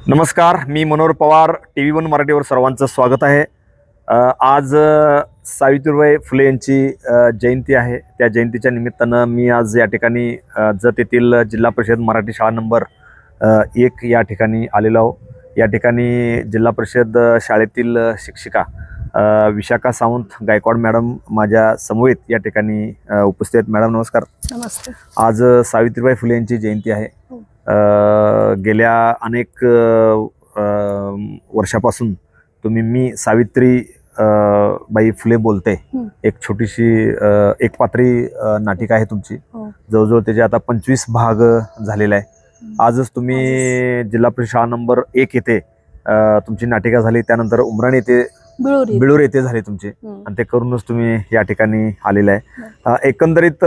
नमस्कार, मी मनोहर पवार. TV1 मराठीवर सर्वांचं स्वागत आहे. आज सावित्रीबाई फुले यांची जयंती आहे. त्या जयंतीच्या निमित्तानं मी आज या ठिकाणी जत येथील जिल्हा परिषद मराठी शाळा नंबर 1 या ठिकाणी आलेलो आहो. या ठिकाणी जिल्हा परिषद शाळेतील शिक्षिका विशाखा सावंत गायकवाड मॅडम माझ्या समवेत या ठिकाणी उपस्थित आहेत. मॅडम नमस्कार. नमस्ते. आज सावित्रीबाई फुले यांची जयंती आहे. गेल्या अनेक वर्षापासून तुम्ही मी सावित्री बाई फुले बोलते एक छोटीशी एक पात्री नाटिका आहे तुमची. जवळजवळ त्याचे आता 25 भाग झालेले आहे. आजच तुम्ही जिल्हा परिषद शाळा नंबर 1 येथे तुमची नाटिका झाली. त्यानंतर उमराणी येथे बिळूर येथे झाली तुमची आणि ते करूनच तुम्ही या ठिकाणी आलेले आहे. एकंदरीत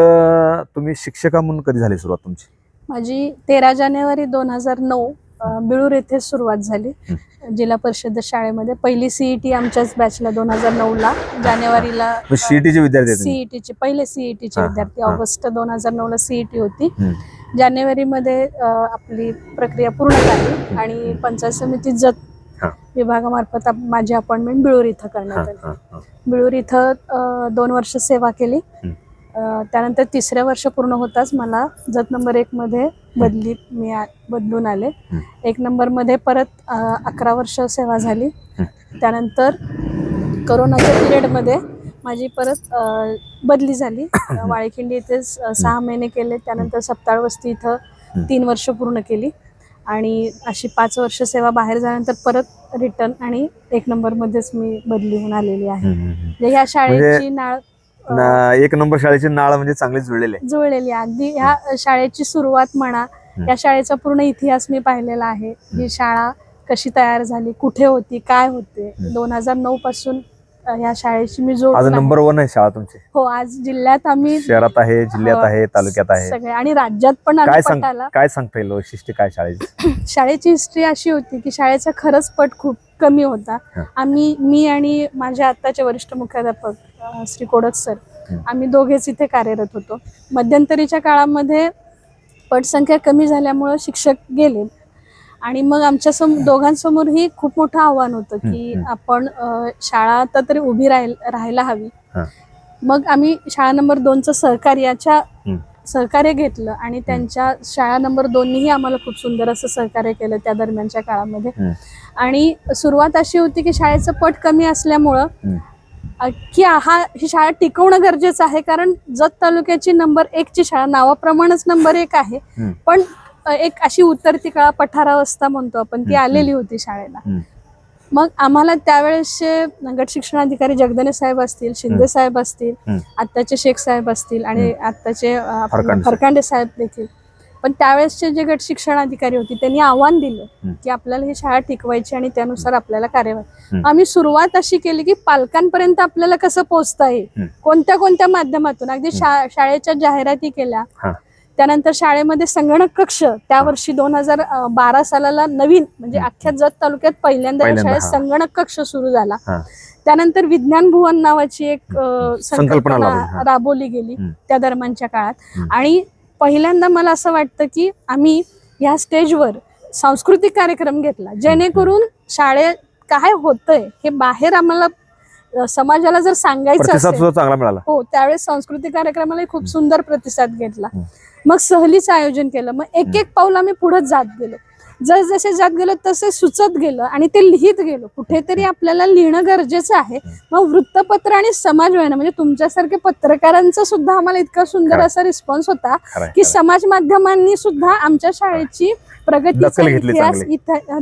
तुम्ही शिक्षका म्हणून कधी झाली सुरुवात तुमची? माझी 13 जानेवारी 2009 बिळूर येथे सुरुवात झाली जिल्हा परिषद शाळेमध्ये. पहिली सीईटी आमच्याच बॅचला 2009 ला जानेवारीला. सीईटीचे विद्यार्थी? सीईटीचे पहिले सीईटीचे विद्यार्थी. ऑगस्ट 2009 ला सीईटी होती. जानेवारी मध्ये आपली प्रक्रिया पूर्ण झाली आणि पंचायत समिती जत विभागामार्फत माझी अपॉइंटमेंट बिळूर इथं करण्यात आली. बिळूर इथं 2 वर्ष सेवा केली. त्यानंतर 3ऱ्या वर्ष पूर्ण होताच मला जत नंबर 1 मध्ये मी बदलून आले. 1 नंबर मध्ये परत 11 वर्ष सेवा झाली. त्यानंतर कोरोनाच्या पिरियडमध्ये माझी परत बदली झाली. वाळेखिंडी इथेच 6 महिने केले. त्यानंतर सप्ताळ वस्ती इथं 3 वर्ष पूर्ण केली आणि अशी 5 वर्ष सेवा बाहेर झाल्यानंतर परत रिटर्न आणि 1 नंबर मध्येच मी बदली होऊन आलेली आहे. ह्या शाळेची नाळ 1 नंबर शाळेची नाळ म्हणजे चांगली जुळलेली अगदी. ह्या शाळेची सुरुवात म्हणा, या शाळेचा पूर्ण इतिहास मी पाहिलेला आहे. ही शाळा कशी तयार झाली, कुठे होती, काय होते. 2009 पासून ह्या शाळेची मी आज नंबर 1 आहे शाळा तुमची. हो, आज जिल्ह्यात आम्ही शहरात आहे, जिल्ह्यात आहे, तालुक्यात आहे सगळे आणि राज्यात पण. काय सांगता येईल वैशिष्ट्य काय शाळेची? शाळेची हिस्ट्री अशी होती की शाळेचा खरंच पट खूप कमी होता. मी आणि माझे आत्ताचे वरिष्ठ मुख्याध्यापक श्री कोडक सर, आम्ही दोघेच इथे कार्यरत होतो. मध्यंतरीच्या काळामध्ये पटसंख्या कमी झाल्यामुळं शिक्षक गेले आणि मग आमच्या दोघांसमोरही खूप मोठं आव्हान होतं की आपण शाळा तरी उभी राहायला हवी. मग आम्ही शाळा नंबर 2चं सहकार्य घेतलं आणि त्यांच्या शाळा नंबर 2नीही आम्हाला खूप सुंदर असं सहकार्य केलं त्या दरम्यानच्या काळामध्ये. आणि सुरुवात अशी होती की शाळेचं पट कमी असल्यामुळं की ही शाळा टिकवणं गरजेचं आहे. कारण जत तालुक्याची नंबर 1 ची शाळा नावाप्रमाणेच नंबर 1 आहे, पण एक अशी उतरती काळा पठारावस्था म्हणतो आपण, ती आलेली होती शाळेला. मग आम्हाला त्यावेळेसचे गट शिक्षणाधिकारी जगदने साहेब असतील, शिंदे साहेब असतील, आत्ताचे शेख साहेब असतील आणि आत्ताचे फरकांडे साहेब देखील, पण त्यावेळेसचे जे गट शिक्षणाधिकारी होते त्यांनी आव्हान दिलं की आपल्याला ही शाळा टिकवायची आणि त्यानुसार आपल्याला कार्यवाही. आम्ही सुरुवात अशी केली की पालकांपर्यंत आपल्याला कसं पोहोचता येईल, कोणत्या माध्यमातून. अगदी शाळेच्या जाहिराती केल्या. त्यानंतर शाळेमध्ये संगणक कक्ष त्या वर्षी 2012 सालाला नवीन, म्हणजे अख्ख्या जत तालुक्यात पहिल्यांदा शाळेत संगणक कक्ष सुरू झाला. त्यानंतर विज्ञान भुवन नावाची एक संकल्पना राबवली गेली त्या दरम्यानच्या काळात. आणि पहिल्यांदा मला असं वाटतं की आम्ही ह्या स्टेजवर सांस्कृतिक कार्यक्रम घेतला, जेणेकरून शाळेत काय होतंय हे बाहेर आम्हाला समाजाला जर सांगायचं असेल. चांगला मिळाला. हो, त्यावेळेस सांस्कृतिक कार्यक्रमाला खूप सुंदर प्रतिसाद घेतला. मग सहलीचं आयोजन केलं. मग एक पाऊल आम्ही पुढे जात गेलो. जसे जात गेलो तसे सुचत गेलं आणि ते लिहित गेलो. कुठेतरी आपल्याला लिहिणं गरजेचं आहे. मग वृत्तपत्र आणि समाजवाहिनी, म्हणजे तुमच्यासारखे पत्रकारांचा सुद्धा आम्हाला इतका सुंदर असा रिस्पॉन्स होता की समाज माध्यमांनी सुद्धा आमच्या शाळेची प्रगतीचा इतिहास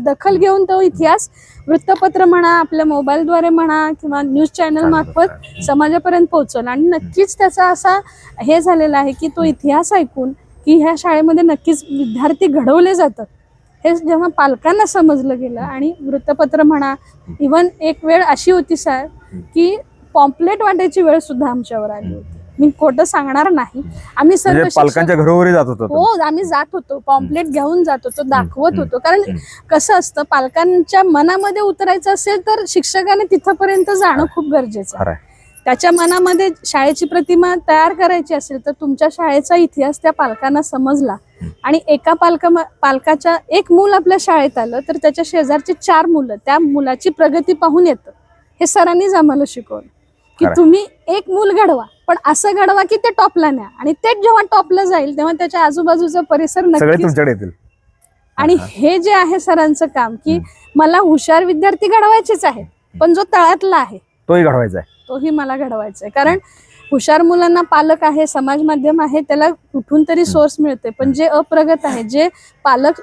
दखल घेऊन तो इतिहास वृत्तपत्र म्हणा, आपल्या मोबाईलद्वारे म्हणा किंवा न्यूज चॅनल मार्फत समाजापर्यंत पोहोचवला. आणि नक्कीच त्याचा असा हे झालेला आहे की तो इतिहास ऐकून की ह्या शाळेमध्ये नक्कीच विद्यार्थी घडवले जातात हे जेव्हा पालकांना समजलं गेलं. आणि वृत्तपत्र म्हणा, इव्हन एक वेळ अशी होती साहेब की पॉम्पलेट वाटायची वेळ सुद्धा आमच्यावर आली होती. मी खोटं सांगणार नाही. आम्ही सर्व पालकांच्या घरोघरी जात होतो. हो, आम्ही जात होतो, पॉम्पलेट घेऊन जात होतो, दाखवत होतो. कारण कसं असतं, पालकांच्या मनामध्ये उतरायचं असेल तर शिक्षकाने तिथपर्यंत जाणं खूप गरजेचं आहे. त्याच्या मनामध्ये शाळेची प्रतिमा तयार करायची असेल तर तुमच्या शाळेचा इतिहास त्या पालकांना समजला आणि एका पालकाच्या एक मूल आपल्या शाळेत आलं तर त्याच्या शेजारची 4 मुलं त्या मुलाची प्रगती पाहून येतं. हे सरांनीच आम्हाला शिकवलं की तुम्ही एक मूल घडवा, पण असं घडवा की ते टॉपला न्या आणि तेच जेव्हा टॉपला जाईल तेव्हा त्याच्या आजूबाजूचा परिसर नक्कीच तुमच्याकडे येतील. आणि हे जे आहे सरांचं काम की मला हुशार विद्यार्थी घडवायचेच आहेत, पण जो तळातला आहे तोही घडवायचा आहे, तोही मला घडवायचा आहे. कारण हुशार मुलांना पालक आहे, समाज माध्यम आहे, त्याला कुठून तरी सोर्स मिळते, पण जे अप्रगत आहे, जे पालक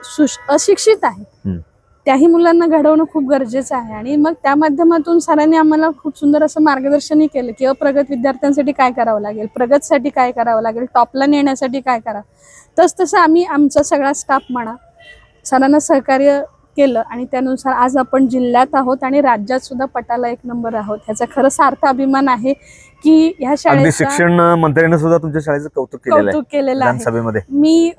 अशिक्षित आहेत त्याही मुलांना घडवणं खूप गरजेचं आहे. आणि मग त्या माध्यमातून सरांनी आम्हाला खूप सुंदर असं मार्गदर्शनही केलं की अप्रगत विद्यार्थ्यांसाठी काय करावं लागेल, प्रगतसाठी काय करावं लागेल, टॉपला नेण्यासाठी काय करावं. तसं आम्ही आमचा सगळा स्टाफ म्हणा सरांना सहकार्य केलं आणि त्यानुसार आज आपण जिल्ह्यात आहोत आणि राज्यात सुद्धा पटाला 1 नंबर आहोत. ह्याचा खरं सार्थ अभिमान आहे की ह्या शाळेत शिक्षण मंत्र्यांनी सुद्धा तुमच्या शाळेचं कौतुक केलेलं आहे सभेमध्ये. मी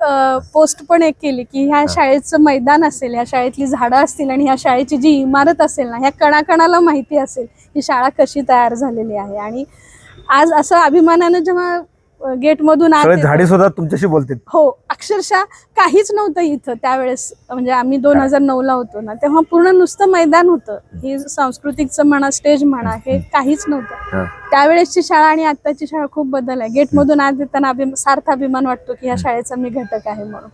पोस्ट पण एक केली की ह्या शाळेचं मैदान असेल, ह्या शाळेतली झाडं असतील आणि ह्या शाळेची जी इमारत असेल ना, ह्या कणाकणाला माहिती असेल ही शाळा कशी तयार झालेली आहे. आणि आज असं अभिमानानं जेव्हा गेटमधून झाडे सुद्धा तुमच्याशी बोलतील. हो, अक्षरशः काहीच नव्हतं इथं त्यावेळेस, म्हणजे आम्ही 2009ला होतो ना तेव्हा पूर्ण नुसतं मैदान होतं. हे सांस्कृतिकचं म्हणा, स्टेज म्हणा, हे काहीच नव्हतं. त्यावेळेसची शाळा आणि आत्ताची शाळा खूप बदल आहे. गेटमधून आज येताना सार्थ अभिमान वाटतो की ह्या शाळेचा मी घटक आहे म्हणून.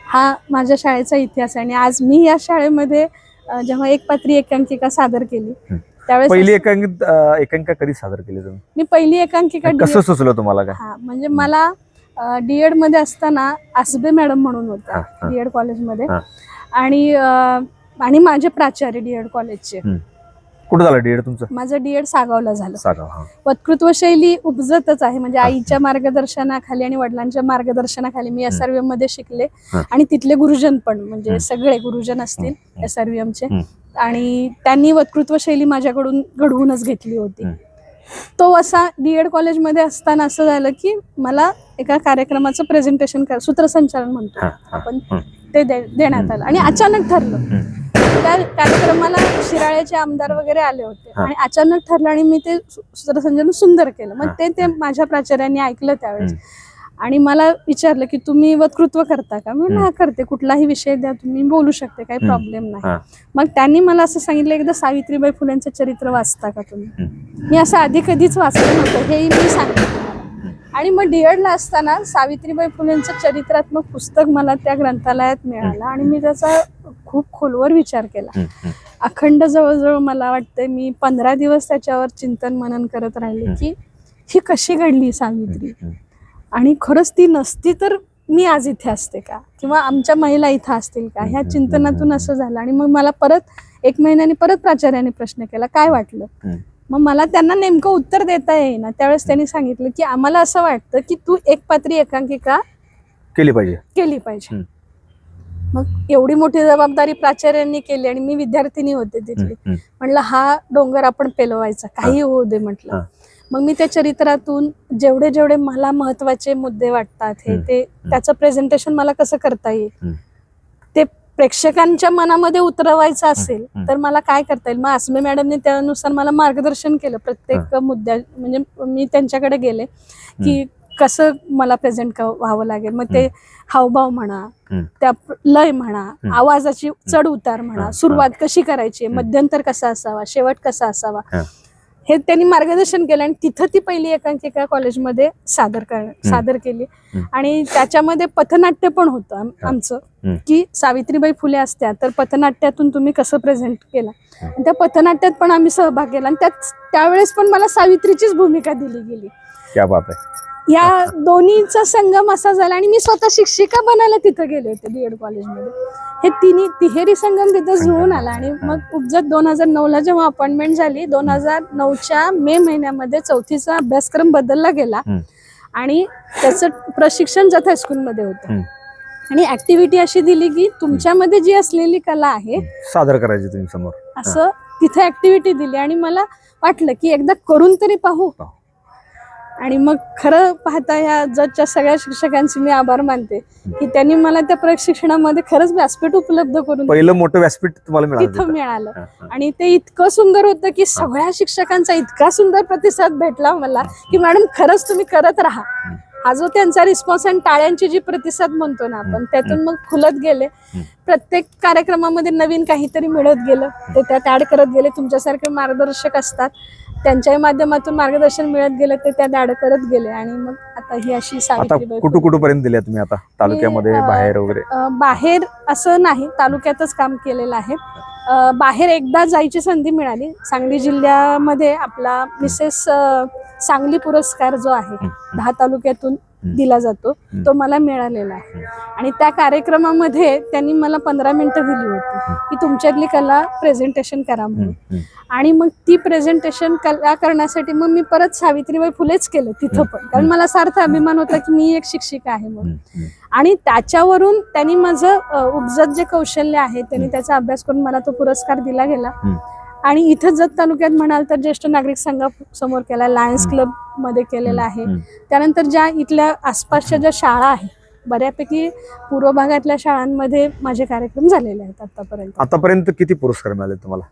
हा माझ्या शाळेचा इतिहास आहे. आणि आज मी या शाळेमध्ये जेव्हा एकपात्री एकांकिका सादर केली त्यावेळेस पहिली एकांकिका कधी सादर केली तुम्ही? मी पहिली एकांकिका कसं सुचलं तुम्हाला? काय म्हणजे मला डीएड मध्ये असताना आसबे मॅडम म्हणून होत्या डीएड कॉलेजमध्ये आणि माझे प्राचार्य डीएड कॉलेजचे. कुठं झालं डीएड तुमचं? माझं डीएड सागावला झालं. वक्तृत्व शैली उपजतच आहे, म्हणजे आईच्या मार्गदर्शनाखाली आणि वडिलांच्या मार्गदर्शनाखाली मी SRVM मध्ये शिकले आणि तिथले गुरुजन पण, म्हणजे सगळे गुरुजन असतील SRVM चे, आणि त्यांनी वक्तृत्व शैली माझ्याकडून घडवूनच घेतली होती. तो असा डीएड कॉलेजमध्ये असताना असं झालं की मला एका कार्यक्रमाचं प्रेझेंटेशन सूत्रसंचालन म्हणतो आपण ते देण्यात आलं आणि अचानक ठरलं. त्या कार्यक्रमाला शिराळ्याचे आमदार वगैरे आले होते आणि अचानक ठरलं आणि मी ते सूत्रसंचालन सुंदर केलं. मग ते माझ्या प्राचार्यांनी ऐकलं त्यावेळेस आणि मला विचारलं की तुम्ही वक्तृत्व करता का? मी हा करते, कुठलाही विषय द्या तुम्ही, बोलू शकते, काही प्रॉब्लेम नाही. मग त्यांनी मला असं सांगितलं एकदा सावित्रीबाई फुलेंचं चरित्र वाचता का तुम्ही? मी असं आधी कधीच वाचलं नव्हतं, हेही मी सांगितलं. आणि मग डीएडला असताना सावित्रीबाई फुलेंचं चरित्रात्मक पुस्तक मला त्या ग्रंथालयात मिळालं आणि मी त्याचा खूप खोलवर विचार केला. अखंड जवळजवळ मला वाटतं मी 15 दिवस त्याच्यावर चिंतन मनन करत राहिले की ही कशी घडली सावित्री, आणि खरंच ती नसती तर मी आज इथे असते का, किंवा आमच्या महिला इथं असतील का, ह्या चिंतनातून असं झालं. आणि मग मला परत 1 महिन्याने परत प्राचार्याने प्रश्न केला काय वाटलं. मग मला त्यांना नेमकं उत्तर देता येईना. त्यावेळेस त्यांनी सांगितलं की आम्हाला असं वाटतं की तू एकपात्री एकांकिका केली पाहिजे. मग एवढी मोठी जबाबदारी प्राचार्यांनी केली आणि मी विद्यार्थिनी होते तिथली. म्हटलं हा डोंगर आपण पेलवायचा, काही होऊ दे म्हटलं. मग मी त्या चरित्रातून जेवढे जेवढे मला महत्वाचे मुद्दे वाटतात ते त्याचं प्रेझेंटेशन मला कसं करता येईल, ते प्रेक्षकांच्या मनामध्ये उतरवायचं असेल तर मला काय करता येईल. मग आसबे मॅडमने त्यानुसार मला मार्गदर्शन केलं प्रत्येक मुद्द्या, म्हणजे मी त्यांच्याकडे गेले की कसं मला प्रेझेंट व्हावं लागेल. मग ते हावभाव म्हणा, त्या लय म्हणा, आवाजाची चढ उतार म्हणा, सुरुवात कशी करायची, मध्यंतर कसा असावा, शेवट कसा असावा, हे त्यांनी मार्गदर्शन केलं. आणि तिथं ती पहिली एकांकिका कॉलेजमध्ये सादर केली. आणि त्याच्यामध्ये पथनाट्य पण होतं आमचं की सावित्रीबाई फुले असत्या तर पथनाट्यातून तुम्ही कसं प्रेझेंट केलं. आणि त्या पथनाट्यात पण आम्ही सहभाग केला आणि त्यावेळेस पण मला सावित्रीचीच भूमिका दिली गेली. क्या बात आहे. या दोन्हीचा संगम असा झाला. आणि मी स्वतः शिक्षिका बनायला तिथं गेले होते डीएड कॉलेजमध्ये. हे तिहेरी संगम तिथं जुळून आला. आणि मग उपजत 2009ला जेव्हा अपॉइंटमेंट झाली, 2009च्या मे महिन्यामध्ये 4थीचा अभ्यासक्रम बदलला गेला आणि त्याचं प्रशिक्षण जत हायस्कूलमध्ये होतं. आणि ऍक्टिव्हिटी अशी दिली की तुमच्यामध्ये जी असलेली कला आहे सादर करायची तुम्ही समोर, असं तिथे ऍक्टिव्हिटी दिली. आणि मला वाटलं की एकदा करून तरी पाहू. आणि मग खरं पाहता या जजच्या सगळ्या शिक्षकांचे मी आभार मानते की त्यांनी मला त्या प्रशिक्षणामध्ये खरंच व्यासपीठ उपलब्ध करून पहिलं मोठं व्यासपीठ तुम्हाला तिथं मिळालं. आणि ते इतकं सुंदर होतं की सगळ्या शिक्षकांचा इतका सुंदर प्रतिसाद भेटला मला की मॅडम खरंच तुम्ही करत राहा. हा जो त्यांचा रिस्पॉन्स आणि टाळ्यांची जी प्रतिसाद म्हणतो ना आपण, त्यातून मग खुलत गेले. प्रत्येक कार्यक्रमामध्ये नवीन काहीतरी मिळत गेलं, ते त्यात ऍड करत गेले. तुमच्यासारखे मार्गदर्शक असतात, त्यांच्याही माध्यमातून मार्गदर्शन मिळत गेलं, ते त्यात ऍड करत गेले. आणि मग आता ही अशी सावित्रीबाई कुठपर्यंत दिल्या तुम्ही आता तालुक्यामध्ये बाहेर वगैरे? बाहेर असं नाही, तालुक्यातच काम केलेलं आहे. बाहेर एकदा जायची संधी मिळाली. सांगली जिल्ह्यामध्ये आपला मिसेस सांगली पुरस्कार जो आहे 10 तालुक्यातून दिला जातो, तो मला मिळालेला आहे. आणि त्या कार्यक्रमामध्ये त्यांनी मला 15 मिनिटं दिली होती की तुमच्यातली कला प्रेझेंटेशन करा म्हणून. आणि मग ती प्रेझेंटेशन कला करण्यासाठी मग मी परत सावित्रीबाई फुलेच केलं तिथं पण, कारण मला सार्थ अभिमान होता की मी एक शिक्षिका आहे म्हणून. आणि त्याच्यावरून त्यांनी माझं उपजत जे कौशल्य आहे त्यांनी त्याचा अभ्यास करून मला तो पुरस्कार दिला गेला. आणि इथं जत तालुक्यात म्हणाल तर ज्येष्ठ नागरिक संघासमोर केला, लायन्स क्लब मध्ये केलेला आहे. त्यानंतर ज्या इथल्या आसपासच्या ज्या शाळा आहेत, बऱ्यापैकी पूर्व भागातल्या शाळांमध्ये माझे कार्यक्रम झालेले आहेत आतापर्यंत. आतापर्यंत किती पुरस्कार मिळाले तुम्हाला?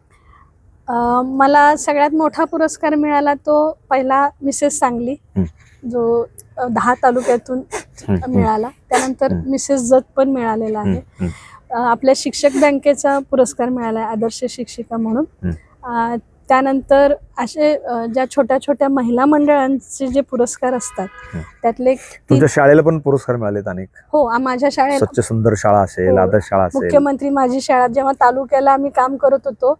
मला सगळ्यात मोठा पुरस्कार मिळाला तो पहिला मिसेस सांगली, जो 10 तालुक्यातून मिळाला. त्यानंतर मिसेस जत पण मिळालेला आहे. आपल्या शिक्षक बँकेचा पुरस्कार मिळाला आदर्श शिक्षिका म्हणून. त्यानंतर असे ज्या छोट्या छोट्या महिला मंडळांचे जे पुरस्कार असतात त्यातले तुमच्या शाळेला पण पुरस्कार मिळालेत अनेक? हो, माझ्या शाळेत स्वच्छ सुंदर शाळा असेल, आदर्श शाळा असेल, मुख्यमंत्री माझी शाळा. जेव्हा तालुक्याला आम्ही काम करत होतो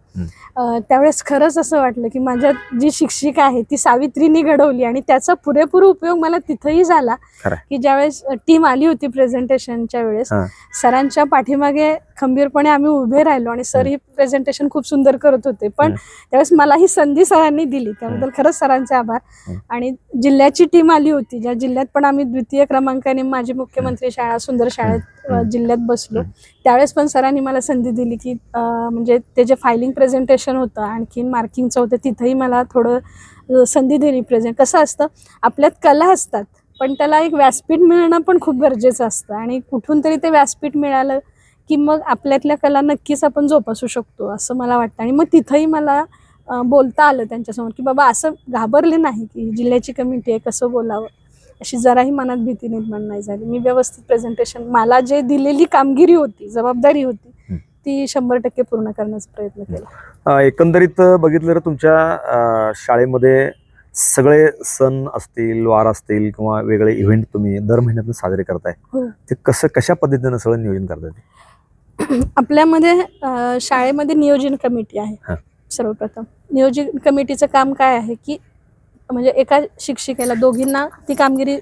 त्यावेळेस खरंच असं वाटलं की माझ्या जी शिक्षिका आहे ती सावित्रीनी घडवली. आणि त्याचा पुरेपूर उपयोग मला तिथंही झाला की ज्यावेळेस टीम आली होती प्रेझेंटेशनच्या वेळेस, सरांच्या पाठीमागे खंबीरपणे आम्ही उभे राहिलो आणि सर ही प्रेझेंटेशन खूप सुंदर करत होते. पण त्यावेळेस मला ही संधी सरांनी दिली, त्याबद्दल खरंच सरांचे आभार. आणि जिल्ह्याची टीम आली होती, ज्या जिल्ह्यात पण आम्ही 2य क्रमांकाने माझी मुख्यमंत्री शाळा सुंदर शाळेत जिल्ह्यात बसलो, त्यावेळेस पण सरांनी मला संधी दिली की म्हणजे ते जे फायलिंग प्रेझेंटेशन होतं आणखीन मार्किंगचं होतं, तिथंही मला थोडं संधी दिली. कसं असतं, आपल्यात कला असतात पण त्याला एक व्यासपीठ मिळणं पण खूप गरजेचं असतं. आणि कुठून तरी ते व्यासपीठ मिळालं की मग आपल्यातल्या कला नक्कीच आपण जोपासू शकतो असं मला वाटतं. आणि मग तिथंही मला बोलता आलं त्यांच्यासमोर की बाबा असं घाबरले नाही की जिल्ह्याची कमिटी आहे, कसं बोलावं, अशी जराही मनात भीती निर्माण नाही झाली. मी व्यवस्थित प्रेझेंटेशन, मला जे दिलेली कामगिरी होती, जबाबदारी होती, ती 100% पूर्ण करण्याचा प्रयत्न केला. एकंदरीत बघितलं तर तुमच्या शाळेमध्ये सगळे सण असतील, वार असतील किंवा वेगळे इव्हेंट तुम्ही दर महिन्यातून साजरे करताय, ते कशा पद्धतीनं सगळं नियोजन करताय? आपल्यामध्ये शाळेमध्ये नियोजन कमिटी आहे. सर्वप्रथम नियोजन कमिटीचं काम काय आहे की म्हणजे एका शिक्षिकेला, दोघींना ती कामगिरी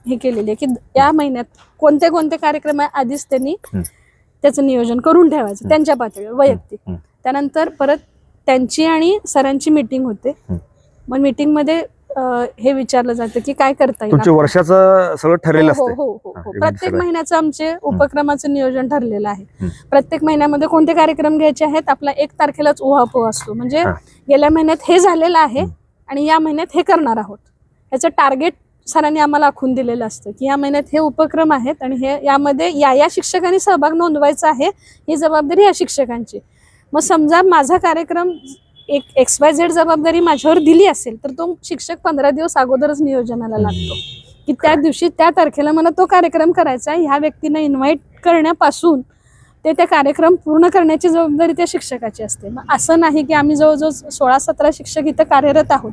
हे केलेली आहे की या महिन्यात कोणते कोणते कार्यक्रम आहे आधीच त्यांनी त्याचं नियोजन करून ठेवायचं त्यांच्या पातळीवर वैयक्तिक. त्यानंतर परत त्यांची आणि सरांची मीटिंग होते. मग मीटिंगमध्ये हे विचारलं जातं की काय करता येईल. तुमच्या वर्षाचं सगळं ठरलेलं असतं? हो. प्रत्येक महिन्याचं आमचे उपक्रमाचं नियोजन ठरलेलं आहे. प्रत्येक महिन्यामध्ये कोणते कार्यक्रम घ्यायचे आहेत. आपला 1 तारखेलाच उहापोह असतो, म्हणजे गेल्या महिन्यात हे झालेलं आहे आणि या महिन्यात हे करणार आहोत, ह्याचं टार्गेट सरांनी आम्हाला आखून दिलेलं असतं की या महिन्यात हे उपक्रम आहेत आणि हे यामध्ये या शिक्षकांनी सहभाग नोंदवायचा आहे, ही जबाबदारी या शिक्षकांची. मग समजा माझा कार्यक्रम एक XYZ जबाबदारी माझ्यावर दिली असेल तर तो शिक्षक 15 दिवस अगोदरच नियोजनाला लागतो की त्या दिवशी त्या तारखेला मला तो कार्यक्रम करायचा आहे. ह्या व्यक्तींना इन्व्हाइट करण्यापासून ते त्या कार्यक्रम पूर्ण करण्याची जबाबदारी त्या शिक्षकाची असते. मग असं नाही की आम्ही जवळजवळ 16-17 शिक्षक इथं कार्यरत आहोत.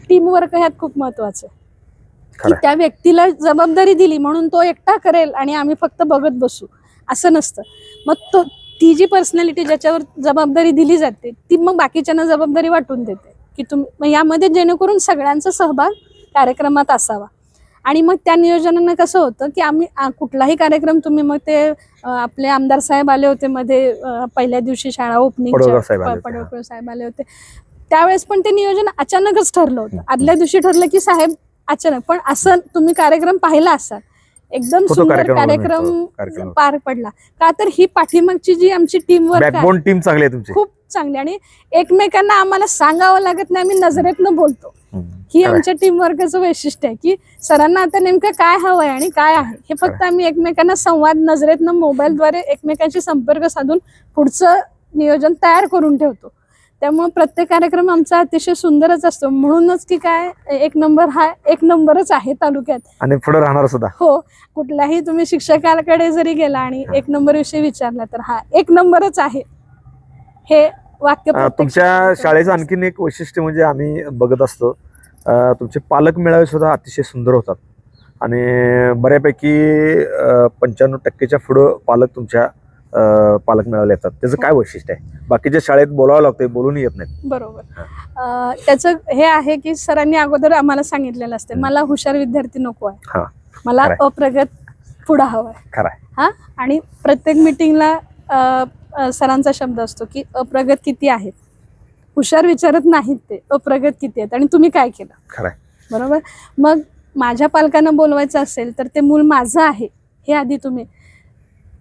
टीमवर्क ह्यात खूप महत्वाचं आहे की त्या व्यक्तीला जबाबदारी दिली म्हणून तो एकटा करेल आणि आम्ही फक्त बघत बसू असं नसतं. मग ती जी पर्सनॅलिटी ज्याच्यावर जबाबदारी दिली जाते ती मग बाकीच्यांना जबाबदारी वाटून देते की तुम्ही यामध्ये, जेणेकरून सगळ्यांचा सहभाग कार्यक्रमात असावा. आणि मग त्या नियोजनानं कसं होतं की आम्ही कुठलाही कार्यक्रम, तुम्ही मग ते आपले आमदार साहेब आले होते मध्ये पहिल्या दिवशी शाळा ओपनिंग, पडवळकर साहेब आले होते, त्यावेळेस पण ते नियोजन अचानकच ठरलं होतं. आदल्या दिवशी ठरलं की साहेब अचानक, पण असं तुम्ही कार्यक्रम पाहिला असाल, एकदम सुंदर कार्यक्रम पार पडला का, तर ही पाठीमागची जी आमची टीम वर्क टीम चांगली आहे तुमची, खूप चांगली आणि एकमेकांना आम्हाला सांगावं लागत नाही, आम्ही नजरेतनं बोलतो. ही आमच्या टीम वर्कचं वैशिष्ट्य आहे की सरांना आता नेमकं काय हवंय आणि काय आहे हे फक्त आम्ही एकमेकांना संवाद नजरेतनं मोबाईलद्वारे एकमेकांशी संपर्क साधून पुढचं नियोजन तयार करून ठेवतो. त्यामुळे प्रत्येक कार्यक्रम आमचा अतिशय सुंदरच असतो. म्हणूनच की काय एक नंबर हा एक नंबरच आहे तालुक्यात आणि पुढे राहणार सुद्धा. हो, कुठल्याही तुम्ही शिक्षकाकडे जरी गेला आणि एक नंबर विषयी विचारला तर हा एक नंबरच आहे हे वाक्य. तुमच्या शाळेचं आणखीन एक वैशिष्ट्य म्हणजे आम्ही बघत असतो तुमचे पालक मेळावे सुद्धा अतिशय सुंदर होतात आणि बऱ्यापैकी 95% पुढं पालक तुमच्या पालक मेळावे येतात. त्याचं काय वैशिष्ट्य आहे? बाकीच्या शाळेत बोलावं लागतं, बोलून येत नाहीत. बरोबर. त्याचं हे आहे की सरांनी अगोदर आम्हाला सांगितलेलं असते मला हुशार विद्यार्थी नको आहे, मला अप्रगत पुढं हवंय. खरंय. आणि प्रत्येक मिटिंगला सरांचा शब्द असतो की अप्रगत किती आहेत, हुशार विचारत नाहीत ते, अप्रगत किती आहेत आणि तुम्ही काय केलं. खरंय. बरोबर. मग माझ्या पालकांना बोलवायचं असेल तर ते मूल माझं आहे हे आधी तुम्ही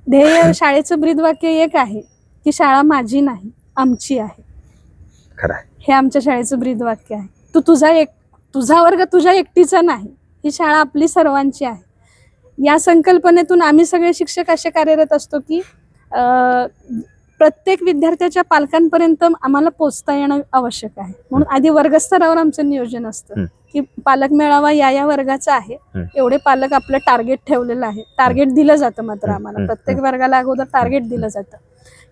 ध्येय. शाळेचं ब्रीदवाक्य एक आहे की शाळा माझी नाही आमची आहे. खरंय. हे आमच्या शाळेचं ब्रीदवाक्य आहे. तुझा वर्ग तुझ्या एकटीचा नाही, ही शाळा आपली सर्वांची आहे. या संकल्पनेतून आम्ही सगळे शिक्षक असे कार्यरत असतो की प्रत्येक विद्यार्थ्याच्या पालकांपर्यंत आम्हाला पोचता येणं आवश्यक आहे. म्हणून आधी वर्गस्तरावर आमचं नियोजन असतं की पालक मेळावा या वर्गाचा आहे, एवढे पालक आपलं टार्गेट ठेवलेलं आहे. टार्गेट दिलं जातं मात्र आम्हाला प्रत्येक वर्गाला अगोदर टार्गेट दिलं जातं.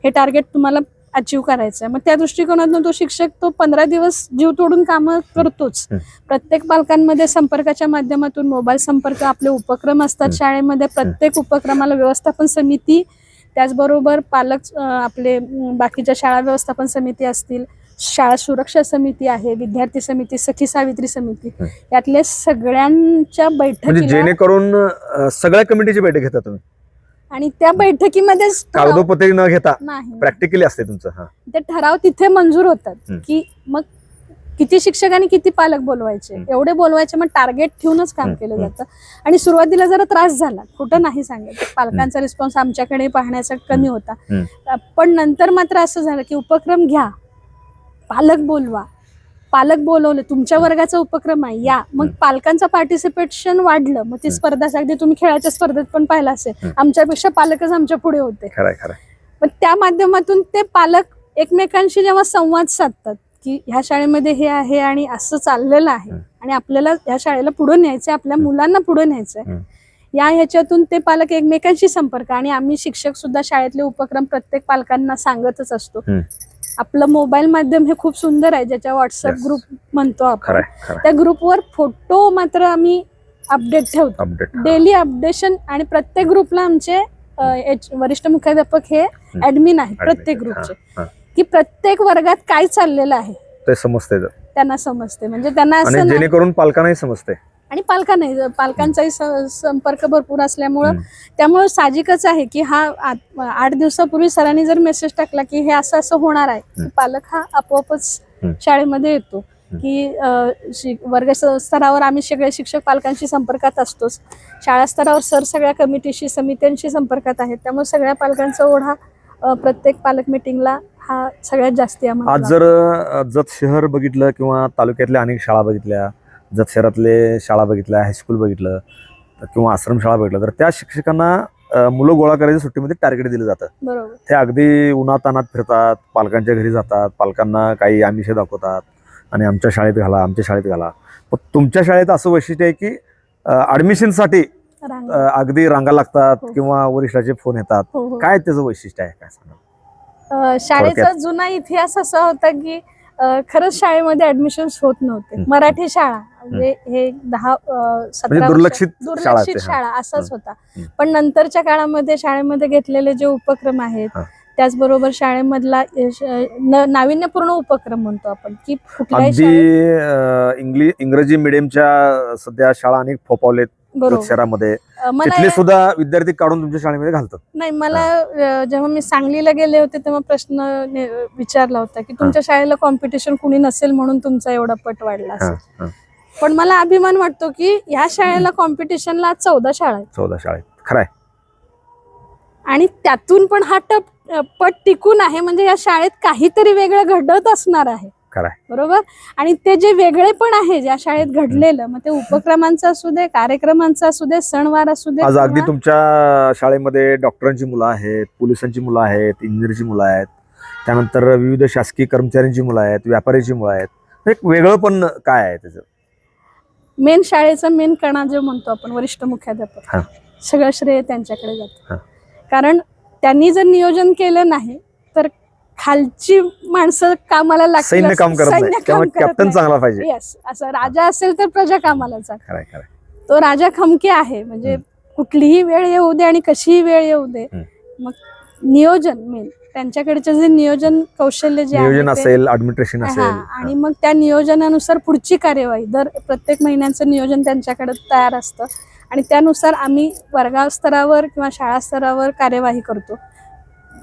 हे टार्गेट तुम्हाला अचीव करायचं आहे. मग त्या दृष्टिकोनातून तो शिक्षक तो 15 दिवस जीव तोडून कामं करतोच. प्रत्येक पालकांमध्ये संपर्काच्या माध्यमातून मोबाईल संपर्क, आपले उपक्रम असतात शाळेमध्ये, प्रत्येक उपक्रमाला व्यवस्थापन समिती, त्याचबरोबर पालक आपले बाकीच्या शाळा व्यवस्थापन समिती असतील, शाळा सुरक्षा समिती आहे, विद्यार्थी समिती, सखी सावित्री समिती, यातले सगळ्यांच्या बैठकी, जेणेकरून सगळ्या कमिटीची बैठक घेता तुम्ही आणि त्या बैठकीमध्ये कागदोपत्री न घेता नाही प्रॅक्टिकली असते तुमचं. ते ठराव तिथे मंजूर होतात की मग किती शिक्षक आणि किती पालक बोलवायचे, एवढे बोलवायचे. मग टार्गेट ठेवूनच काम केलं जातं. आणि सुरुवातीला जरा त्रास झाला, कुठं नाही सांगायचं, पालकांचा रिस्पॉन्स आमच्याकडे पाहण्याचा कमी होता. पण नंतर मात्र असं झालं की उपक्रम घ्या, पालक बोलवा, पालक बोलवले, तुमच्या वर्गाचा उपक्रम आहे या. मग पालकांचं पार्टिसिपेशन वाढलं. मग ती स्पर्धा अगदी तुम्ही खेळाच्या स्पर्धेत पण पाहिलं असेल, आमच्यापेक्षा पालकच आमच्या पुढे होते. पण त्या माध्यमातून ते पालक एकमेकांशी जेव्हा संवाद साधतात की ह्या शाळेमध्ये हे आहे आणि असं चाललेलं आहे आणि आपल्याला ह्या शाळेला पुढे न्यायचंय, आपल्या मुलांना पुढे न्यायचंय, या ह्याच्यातून ते पालक एकमेकांशी संपर्क. आणि आम्ही शिक्षक सुद्धा शाळेतले उपक्रम प्रत्येक पालकांना सांगतच असतो. आपलं मोबाईल माध्यम हे खूप सुंदर आहे, ज्याच्या व्हॉट्सअप ग्रुप म्हणतो आपण. त्या ग्रुपवर फोटो मात्र आम्ही अपडेट ठेवतो, डेली अपडेशन. आणि प्रत्येक ग्रुपला आमचे वरिष्ठ मुख्याध्यापक हे ऍडमिन आहेत प्रत्येक ग्रुपचे, की प्रत्येक वर्गात काय चाललेलं आहे ते समजते, त्यांना समजते. म्हणजे त्यांना असं जेणेकरून पालकांनाही समजते आणि पालकांचाही संपर्क भरपूर असल्यामुळं त्यामुळे साहजिकच आहे की हा 8 दिवसापूर्वी सरांनी जर मेसेज टाकला की हे असं असं होणार आहे, पालक हा आपोआपच शाळेमध्ये येतो. की वर्ग स्तरावर आम्ही सगळे शिक्षक पालकांशी संपर्कात असतोच, शाळा स्तरावर सर सगळ्या कमिटीशी समित्यांशी संपर्कात आहेत. त्यामुळे सगळ्या पालकांचा ओढा प्रत्येक पालक मिटिंगला हा सगळ्यात जास्ती आम्हाला. आज जर जत शहर बघितलं किंवा तालुक्यातल्या अनेक शाळा बघितल्या, जत शहरातले शाळा बघितल्या, हायस्कूल बघितलं किंवा आश्रमशाळा बघितलं, तर त्या शिक्षकांना मुलं गोळा करायच्या सुट्टीमध्ये टार्गेट दिलं जातं. बरोबर. ते अगदी उन्हातानात फिरतात, पालकांच्या घरी जातात, पालकांना काही आमिष दाखवतात आणि आमच्या शाळेत घाला, आमच्या शाळेत घाला. पण तुमच्या शाळेत असं वैशिष्ट्य आहे की ऍडमिशनसाठी अगदी रांगा लागतात किंवा वरिष्ठाचे फोन येतात. काय त्याचं वैशिष्ट्य आहे, काय सांगा? शाळेचा जुना इतिहास असा होता की खरंच शाळेमध्ये ऍडमिशन होत नव्हते. मराठी शाळा म्हणजे हे 10-17 दुर्लक्षित शाळा असाच होता. पण नंतरच्या काळामध्ये शाळेमध्ये घेतलेले जे उपक्रम आहेत, त्याचबरोबर शाळेमधला नाविन्यपूर्ण उपक्रम म्हणतो आपण की इंग्रजी मिडियमच्या सध्या शाळा अनेक फोपावलेत शहरामध्ये, तिथले सुद्धा विद्यार्थी काढून तुमच्या शाळेमध्ये घालतात. नाही, मला जेव्हा मी सांगलीला गेले होते तेव्हा प्रश्न विचारला होता की तुमच्या शाळेला कॉम्पिटिशन कुणी नसेल म्हणून तुमचा एवढा पट वाढला असेल. पण मला अभिमान वाटतो की ह्या शाळेला कॉम्पिटिशनला 14 शाळा आहेत. 14 शाळा आहेत, खरंय. आणि त्यातून पण हा पट टिकून आहे म्हणजे या शाळेत काहीतरी वेगळं घडत असणार आहे. खरंय. बरोबर. आणि ते जे वेगळे पण आहे ज्या शाळेत घडलेलं, मग ते उपक्रमांचं असू दे, कार्यक्रमांचं असू दे, सणवार असू दे, आज अगदी तुमच्या शाळेमध्ये डॉक्टरांची मुलं आहेत, पोलिसांची मुलं आहेत, इंजिनियरची मुलं आहेत, त्यानंतर विविध शासकीय कर्मचाऱ्यांची मुलं आहेत, व्यापाऱ्याची मुलं आहेत. एक वेगळं पण काय आहे त्याचं? मेन शाळेचा मेन कणा जे म्हणतो आपण वरिष्ठ मुख्याध्यापक, सगळं श्रेय त्यांच्याकडे जातं. कारण त्यांनी जर नियोजन केलं नाही तर खालची माणसं कामाला लागतील. सैन्य काम करत नाही, त्यामुळे कॅप्टन चांगला पाहिजे. येस, असं राजा असेल तर प्रजा कामाला जाते. खरंय खरंय. तो राजा खमकी आहे. म्हणजे कुठलीही वेळ येऊ दे आणि कशीही वेळ येऊ दे, मग नियोजन मेन त्यांच्याकडचे जे नियोजन कौशल्य जे नियोजन असेल, ऍडमिनिस्ट्रेशन असेल, आणि मग त्या नियोजनानुसार पुढची कार्यवाही प्रत्येक महिन्याचं नियोजन त्यांच्याकडे तयार असतं आणि त्यानुसार आम्ही वर्गास्तरावर किंवा शाळा स्तरावर कार्यवाही करतो.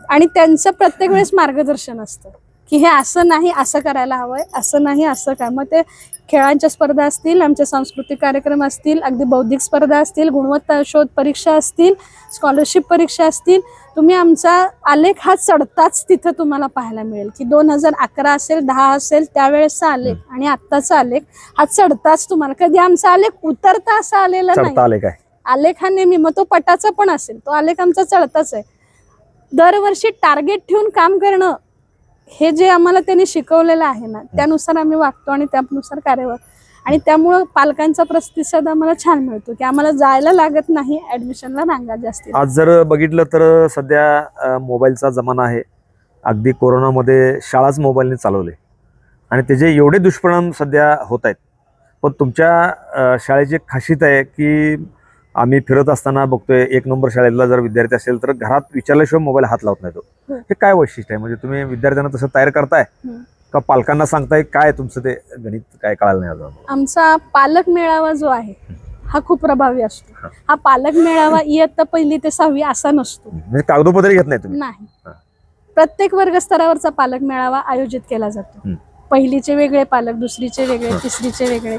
आणि त्यांचं प्रत्येक वेळेस मार्गदर्शन असतं की हे असं नाही, असं करायला हवंय, असं नाही, असं काय. मग ते खेळांच्या स्पर्धा असतील, आमचे सांस्कृतिक कार्यक्रम असतील, अगदी बौद्धिक स्पर्धा असतील, गुणवत्ता शोध परीक्षा असतील, स्कॉलरशिप परीक्षा असतील, तुम्ही आमचा आलेख हा चढताच तिथं तुम्हाला पाहायला मिळेल की 2011 असेल, 10 असेल त्यावेळेसचा आलेख आणि आत्ताचा आलेख हा चढताच तुम्हाला. कधी आमचा आलेख उतरता असा आलेला नाही. आलेख हा नेहमी, मग तो पटाचा पण असेल, तो आलेख आमचा चढताच आहे. दरवर्षी टार्गेट ठेवून काम करणं हे जे आम्हाला त्यांनी शिकवलेलं आहे ना, त्यानुसार आम्ही वागतो आणि त्यानुसार कार्यवाही. आणि त्यामुळं पालकांचा प्रतिसाद आम्हाला छान मिळतो की आम्हाला जायला लागत नाही ऍडमिशनला रांगा जास्त. आज जर बघितलं तर सध्या मोबाईलचा जमाना आहे. अगदी कोरोनामध्ये शाळाच मोबाईलने चालवले आणि त्याचे एवढे दुष्परिणाम सध्या होत आहेत. पण तुमच्या शाळेची एक खासियत आहे की आम्ही फिरत असताना बघतोय, 1 नंबर शाळेतला जर विद्यार्थी असेल तर घरात विचारल्याशिवाय मोबाईल हात लावत नाही तो. हे काय वैशिष्ट्य आहे? म्हणजे तुम्ही विद्यार्थ्यांना तसं तयार करताय का पालकांना सांगताय? काय तुमचं ते गणित काय कळालं नाही अजून? आमचा पालक मेळावा जो आहे हा खूप प्रभावी असतो. हा पालक मेळावा इयत्ता 1ली ते 6वी असा नसतो. म्हणजे कागदोपत्री घेत नाही तुम्ही? नाही. प्रत्येक वर्गस्तरावरचा पालक मेळावा आयोजित केला जातो. 1लीचे वेगळे पालक, 2रीचे वेगळे, 3रीचे वेगळे.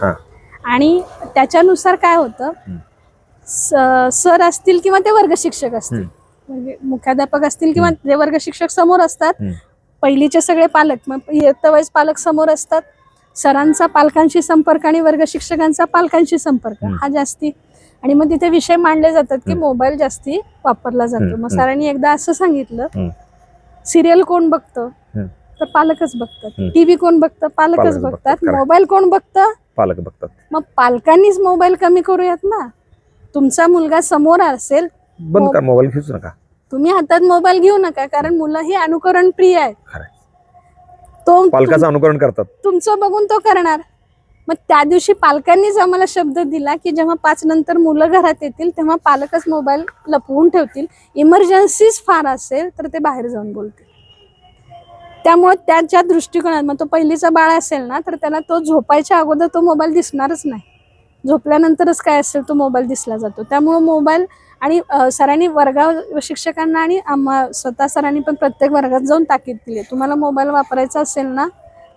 आणि त्याच्यानुसार काय होतं, सर असतील किंवा ते वर्ग शिक्षक असतील, म्हणजे मुख्याध्यापक असतील किंवा ते वर्ग शिक्षक समोर असतात. 1लीचे सगळे पालक, मग इयत्ता वाईज पालक समोर असतात. सरांचा पालकांशी संपर्क आणि वर्ग शिक्षकांचा पालकांशी संपर्क हा जास्ती. आणि मग तिथे विषय मांडले जातात की मोबाईल जास्ती वापरला जातो. मग सरांनी एकदा असं सांगितलं, सिरियल कोण बघतं तर पालकच बघतात, टीव्ही कोण बघतं पालकच बघतात, मोबाईल कोण बघतं पालक बघतात. मग पालकांनीच मोबाईल कमी करूयात ना. तुमचा मुलगा समोर असेल, बंद कर मोबाईल, घेऊच नका, तुम्ही हातात मोबाईल घेऊ नका, कारण मुलं ही अनुकरण प्रिय आहेत. तो पालकाचं अनुकरण करतात, तुमचं बघून तो करणार. मग त्या दिवशी पालकांनीच आम्हाला शब्द दिला की जेव्हा 5 नंतर मुलं घरात येतील तेव्हा पालकच मोबाईल लपवून ठेवतील, इमर्जन्सीच फार असेल तर ते बाहेर जाऊन बोलतील. त्यामुळे त्याच्या दृष्टिकोनात मग तो 1लीचा बाळ असेल ना तर त्याला तो झोपायच्या अगोदर तो मोबाईल दिसणारच नाही, झोपल्यानंतरच काय असेल तो मोबाईल दिसला जातो. त्यामुळे मोबाईल आणि सरांनी शिक्षकांना आणि स्वतः सरांनी पण प्रत्येक वर्गात जाऊन ताकीद दिली, तुम्हाला मोबाईल वापरायचा असेल ना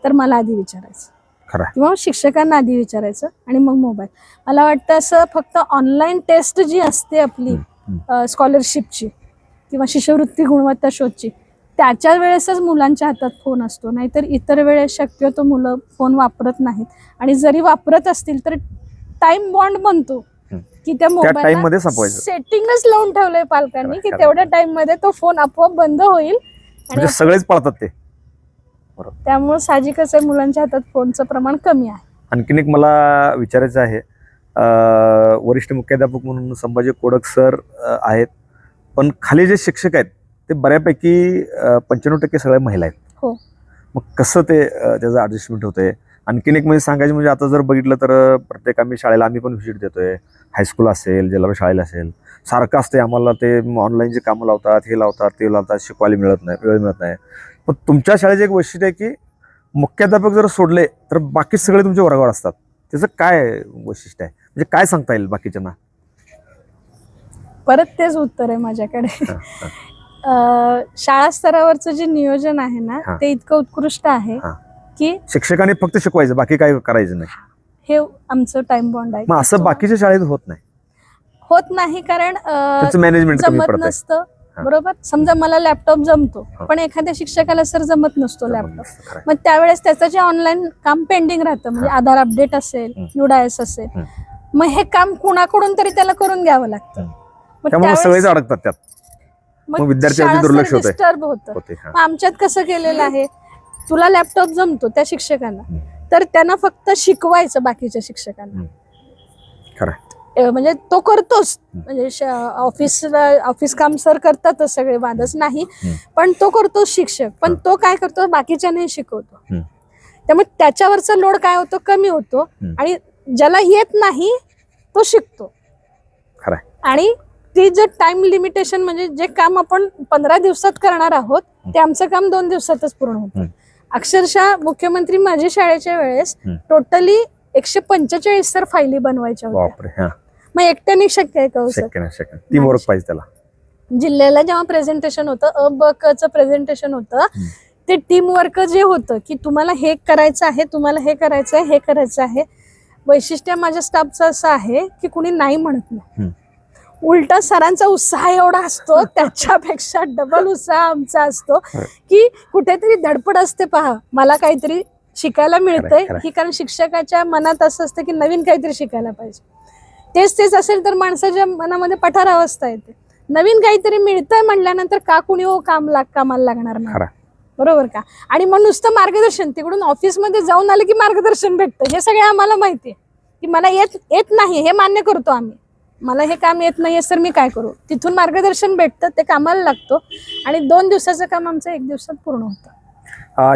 तर मला आधी विचारायचं किंवा शिक्षकांना आधी विचारायचं आणि मग मोबाईल. मला वाटतं असं फक्त ऑनलाईन टेस्ट जी असते आपली स्कॉलरशिपची किंवा शिष्यवृत्ती गुणवत्ता शोधची, त्याच्या वेळेसच मुलांच्या हातात फोन असतो, नाहीतर इतर वेळेस शक्यतो मुलं फोन वापरत नाहीत. आणि जरी वापरत असतील तर टाइम बॉन्ड बनतो की त्या मोबाईल सेटिंगच लावून ठेवलंय पालकांनी की तेवढ्या टाइम मध्ये तो फोन आपोआप बंद होईल आणि सगळेच पळतात ते. त्यामुळे साहजिकच आहे मुलांच्या हातात फोनचं प्रमाण कमी आहे. आणखीन एक मला विचारायचं आहे, वरिष्ठ मुख्याध्यापक म्हणून संभाजी कोडक सर आहेत, पण खाली जे शिक्षक आहेत ते बऱ्यापैकी 95% सगळ्या महिला आहेत. हो. मग कसं ते त्याचं ऍडजस्टमेंट होतंय? आणखीन एक म्हणजे सांगायचं म्हणजे आता जर बघितलं तर प्रत्येक आम्ही शाळेला आम्ही पण व्हिजिट देतोय, हायस्कूल असेल, जिल्हा शाळेला असेल, सारखं असते आम्हाला ते ऑनलाईन जे कामं लावतात, हे लावतात, ते लावतात, शिकवायला मिळत नाही, वेळ मिळत नाही. पण तुमच्या शाळेचे एक वैशिष्ट्य आहे की मुख्याध्यापक जर सोडले तर बाकी सगळे तुमच्या वर्गावर असतात. त्याचं काय वैशिष्ट्य आहे? म्हणजे काय सांगता येईल बाकीच्यांना? परत तेच उत्तर आहे माझ्याकडे. शाळा स्तरावरचं जे नियोजन आहे ना ते इतकं उत्कृष्ट आहे की शिक्षकांनी फक्त शिकवायचं, बाकी काय करायचं नाही, हे आमचं टाइम बॉन्ड आहे. असं बाकीच्या शाळेत होत नाही कारण मॅनेजमेंट जमत नसतं, बरोबर. समजा मला लॅपटॉप जमतो, पण एखाद्या शिक्षकाला सर जमत नसतो लॅपटॉप, मग त्यावेळेस त्याचं जे ऑनलाईन काम पेंडिंग राहतं, म्हणजे आधार अपडेट असेल, UDIS असेल, मग हे काम कुणाकडून तरी त्याला करून घ्यावं लागतं. त्यामुळे सगळेच अडकतात त्यात, मग विद्यार्थ्यांचे दुर्लक्ष होते. डिस्टर्ब होतं. आमच्यात कसं केलेलं आहे, तुला लॅपटॉप जमतो त्या शिक्षकांना, तर त्यांना फक्त शिकवायचं बाकीच्या शिक्षकांना. म्हणजे तो करतोच, म्हणजे ऑफिस काम सर करतातच, सगळे वादच नाही, पण तो करतो शिक्षक, पण तो काय करतो बाकीच्यांना शिकवतो. त्यामुळे त्याच्यावरचा लोड काय होतो, कमी होतो, आणि ज्याला येत नाही तो शिकतो. आणि ती जे टाइम लिमिटेशन, म्हणजे जे काम आपण 15 दिवसात करणार आहोत ते आमचं काम 2 दिवसातच पूर्ण होतं. अक्षरशः मुख्यमंत्री माझ्या शाळेच्या वेळेस टोटली 145 तर फायली बनवायच्या होत्या. मग एकट्याने शक्य आहे का? टीमवर्क पाहिजे त्याला. जिल्ह्याला जेव्हा प्रेझेंटेशन होतं, च प्रेझेंटेशन होतं, ते टीम वर्क जे होतं की तुम्हाला हे करायचं आहे, तुम्हाला हे करायचं आहे, हे करायचं आहे. वैशिष्ट्य माझ्या स्टाफचं असं आहे की कुणी नाही म्हणत नाही, उलटा सरांचा उत्साह एवढा असतो, त्याच्यापेक्षा डबल उत्साह आमचा असतो की कुठेतरी धडपड असते, पहा मला काहीतरी शिकायला मिळतंय ही, कारण शिक्षकाच्या मनात असं असतं की नवीन काहीतरी शिकायला पाहिजे. तेच असेल तर माणसाच्या मनामध्ये पठारावस्था येते. नवीन काहीतरी मिळतंय म्हटल्यानंतर का कुणी कामाला लागणार नाही, बरोबर का? आणि मग नुसतं मार्गदर्शन तिकडून ऑफिसमध्ये जाऊन आलं की मार्गदर्शन भेटतं, हे सगळं आम्हाला माहितीये की मला येत नाही, हे मान्य करतो आम्ही, मला हे काम येत नाहीये सर, मी काय करू? तिथून मार्गदर्शन भेटतं, ते कामाला लागतो, आणि 2 दिवसाचं काम आमचं 1 दिवसात पूर्ण होतं.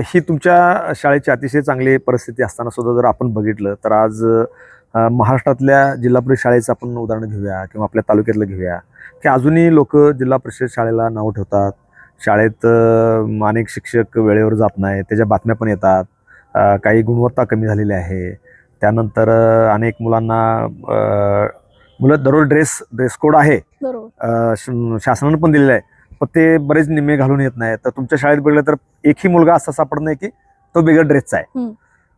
ही तुमच्या शाळेची अतिशय चांगली परिस्थिती असताना सुद्धा जर आपण बघितलं तर आज महाराष्ट्रातल्या जिल्हा परिषद शाळेचं आपण उदाहरण घेऊया किंवा आपल्या तालुक्यातलं घेऊया, की अजूनही लोक जिल्हा परिषद शाळेला नाव ठेवतात. शाळेत अनेक शिक्षक वेळेवर जात नाही, त्याच्या बातम्या पण येतात, काही गुणवत्ता कमी झालेली आहे. त्यानंतर अनेक मुलं दररोज ड्रेस कोड आहे, शासनानं पण दिलेलं आहे, पण ते बरेच निम्मे घालून येत नाही. तर तुमच्या शाळेत बघितलं तर एकही मुलगा असा सापडत नाही की तो बिगर ड्रेसचा आहे.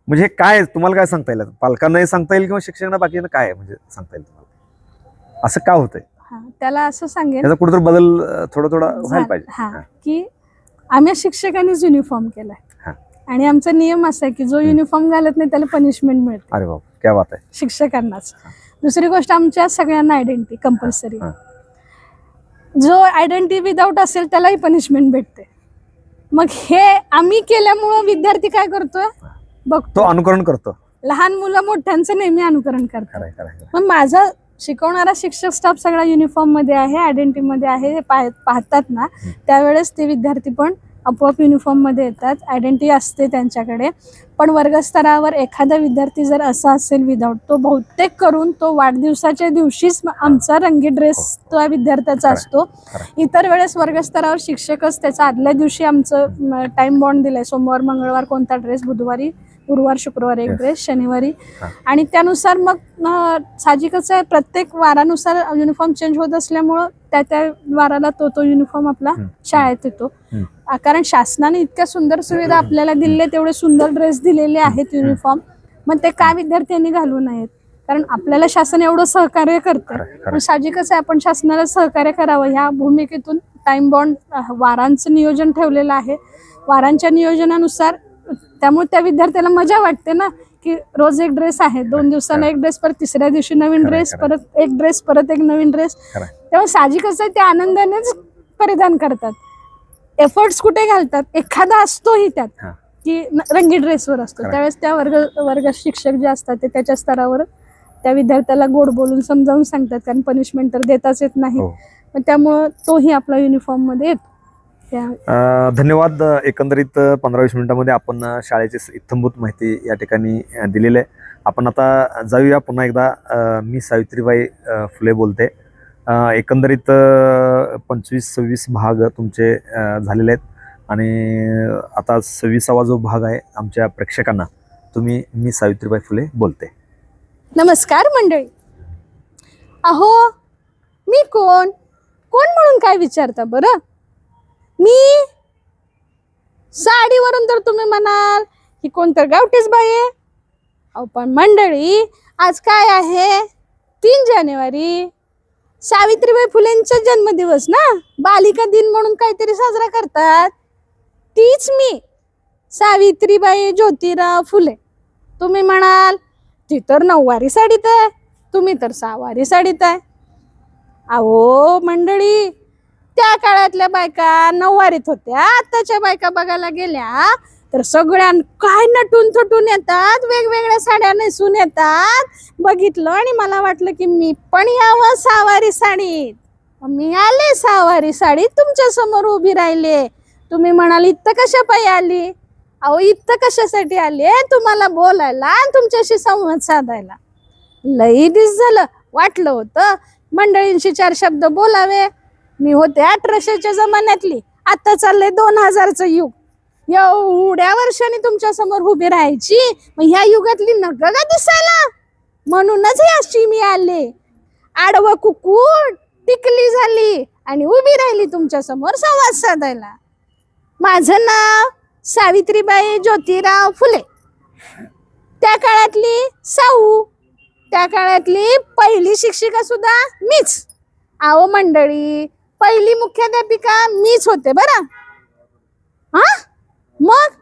म्हणजे हे काय, तुम्हाला काय सांगता येईल? पालकांनाही सांगता येईल किंवा शिक्षकांना बाकीनं काय म्हणजे सांगता येईल तुम्हाला, असं का होतंय? त्याला असं सांगेल, त्याचा कुठेतरी बदल थोडा व्हायला पाहिजे. की आम्ही शिक्षकांनीच युनिफॉर्म केलाय, आणि आमचा नियम असा आहे की जो युनिफॉर्म घालत नाही त्याला पनिशमेंट मिळते. अरे बाबा, क्या बात आहे. शिक्षकांनाच. दुसरी गोष्ट, आमच्या सगळ्यांना आयडेंटिटी कंपल्सरी, जो आयडेंटिटी विदाऊट असेल त्यालाही पनिशमेंट भेटते. मग हे आम्ही केल्यामुळं विद्यार्थी काय करतोय, बघतो, अनुकरण करतो. लहान मुलं मोठ्यांचं नेहमी अनुकरण करतात. मग माझा शिकवणारा शिक्षक स्टाफ सगळा युनिफॉर्म मध्ये आहे, आयडेंटिटी मध्ये आहे, हे पाहतात ना, त्यावेळेस ते विद्यार्थी पण आपोआप युनिफॉर्म मध्ये येतात, आयडेंटिटी असते त्यांच्याकडे. पण वर्गस्तरावर एखादा विद्यार्थी जर असा असेल विदाऊट, तो बहुतेक करून तो वाढदिवसाच्या दिवशीच आमचा रंगीत ड्रेस त्या विद्यार्थ्याचा असतो. इतर वेळेस वर्गस्तरावर शिक्षकच त्याचा आदल्या दिवशी आमचं टाइम बॉन्ड दिलाय, सोमवार मंगळवार कोणता ड्रेस, बुधवारी, गुरुवार शुक्रवार एक ड्रेस, शनिवारी, आणि त्यानुसार मग साहजिकच आहे प्रत्येक वारानुसार युनिफॉर्म चेंज होत असल्यामुळं त्या वाराला तो युनिफॉर्म आपला शाळेत येतो. कारण शासनाने इतक्या सुंदर सुविधा आपल्याला दिलेल्या, तेवढे सुंदर ड्रेस दिलेले आहेत युनिफॉर्म, मग ते का विद्यार्थ्यांनी घालू नयेत? कारण आपल्याला शासन एवढं सहकार्य करतं, पण साहजिकच आहे आपण शासनाला सहकार्य करावं. ह्या भूमिकेतून टाइम बॉन्ड वारांचं नियोजन ठेवलेलं आहे, वारांच्या नियोजनानुसार. त्यामुळे त्या विद्यार्थ्याला मजा वाटते ना की रोज एक ड्रेस आहे, 2 दिवसाला एक ड्रेस, परत तिसऱ्या दिवशी नवीन ड्रेस, परत एक ड्रेस, परत एक नवीन ड्रेस. त्यामुळे साहजिकच आहे ते आनंदानेच परिधान करतात. एफर्ट्स कुठे घालतात, एखादा असतोही त्यात की रंगीत ड्रेसवर असतो, त्यावेळेस त्या वर्ग शिक्षक जे असतात ते त्याच्या स्तरावर त्या विद्यार्थ्याला गोड बोलून समजावून सांगतात, कारण पनिशमेंट तर देताच येत नाही. त्यामुळं तोही आपला युनिफॉर्म मध्ये येतो. धन्यवाद. एकंदरीत 15-20 मिनिटांमध्ये आपण शाळेची इत्थंभूत माहिती या ठिकाणी दिलेली आहे. आपण आता जाऊया पुन्हा एकदा. मी सावित्रीबाई फुले बोलते. एकंदरीत 25-26 भाग तुमचे झालेले आहेत, आणि आता 26वा जो भाग आहे आमच्या प्रेक्षकांना तुम्ही मी सावित्रीबाई फुले बोलते. नमस्कार मंडळी. अहो, मी कोण म्हणून काय विचारता बरं? मी साडीवरून तर तुम्ही म्हणाल ही कोणतर गावठीच बाई आहे. अहो पण मंडळी, आज काय आहे? 3 जानेवारी. सावित्रीबाई फुलेंचा जन्मदिवस ना, बालिका दिन म्हणून काहीतरी साजरा करतात. तीच मी, सावित्रीबाई ज्योतिराव फुले. तुम्ही म्हणाल ती तर 9वारी साडीत आहे, तुम्ही तर 6वारी साडीत आहे. अहो मंडळी, त्या काळातल्या बायका 9वारीत होत्या. आताच्या बायका बघायला गेल्या तर सगळ्या काय नटून थटून येतात, वेगवेगळ्या साड्या नेसून येतात. बघितलं आणि मला वाटलं की मी पण यावं 6वारी साडीत. मी आले 6वारी साडीत, तुमच्या समोर उभी राहिले. तुम्ही म्हणाल इथं कशा पायी आली? अहो इथं कशासाठी आले? तुम्हाला बोलायला आणि तुमच्याशी संवाद साधायला. लई दिस झालं, वाटलं होतं मंडळींशी 4 शब्द बोलावे. मी होते 1800च्या जमान्यातली, आता चाललंय 2000चं युग. एवढ्या वर्षांनी तुमच्या समोर उभी राहायची, मग ह्या युगातली नग का दिसायला? म्हणूनच अशी मी आले, आडवं कुकुट टिकली झाली आणि उभी राहिली तुमच्या समोर संवाद साधायला. माझं नाव सावित्रीबाई ज्योतिराव फुले. त्या काळातली साऊ, त्या काळातली पहिली शिक्षिका सुद्धा मीच. अहो मंडळी, पहिली मुख्याध्यापिका मीच होते बरं. हा मग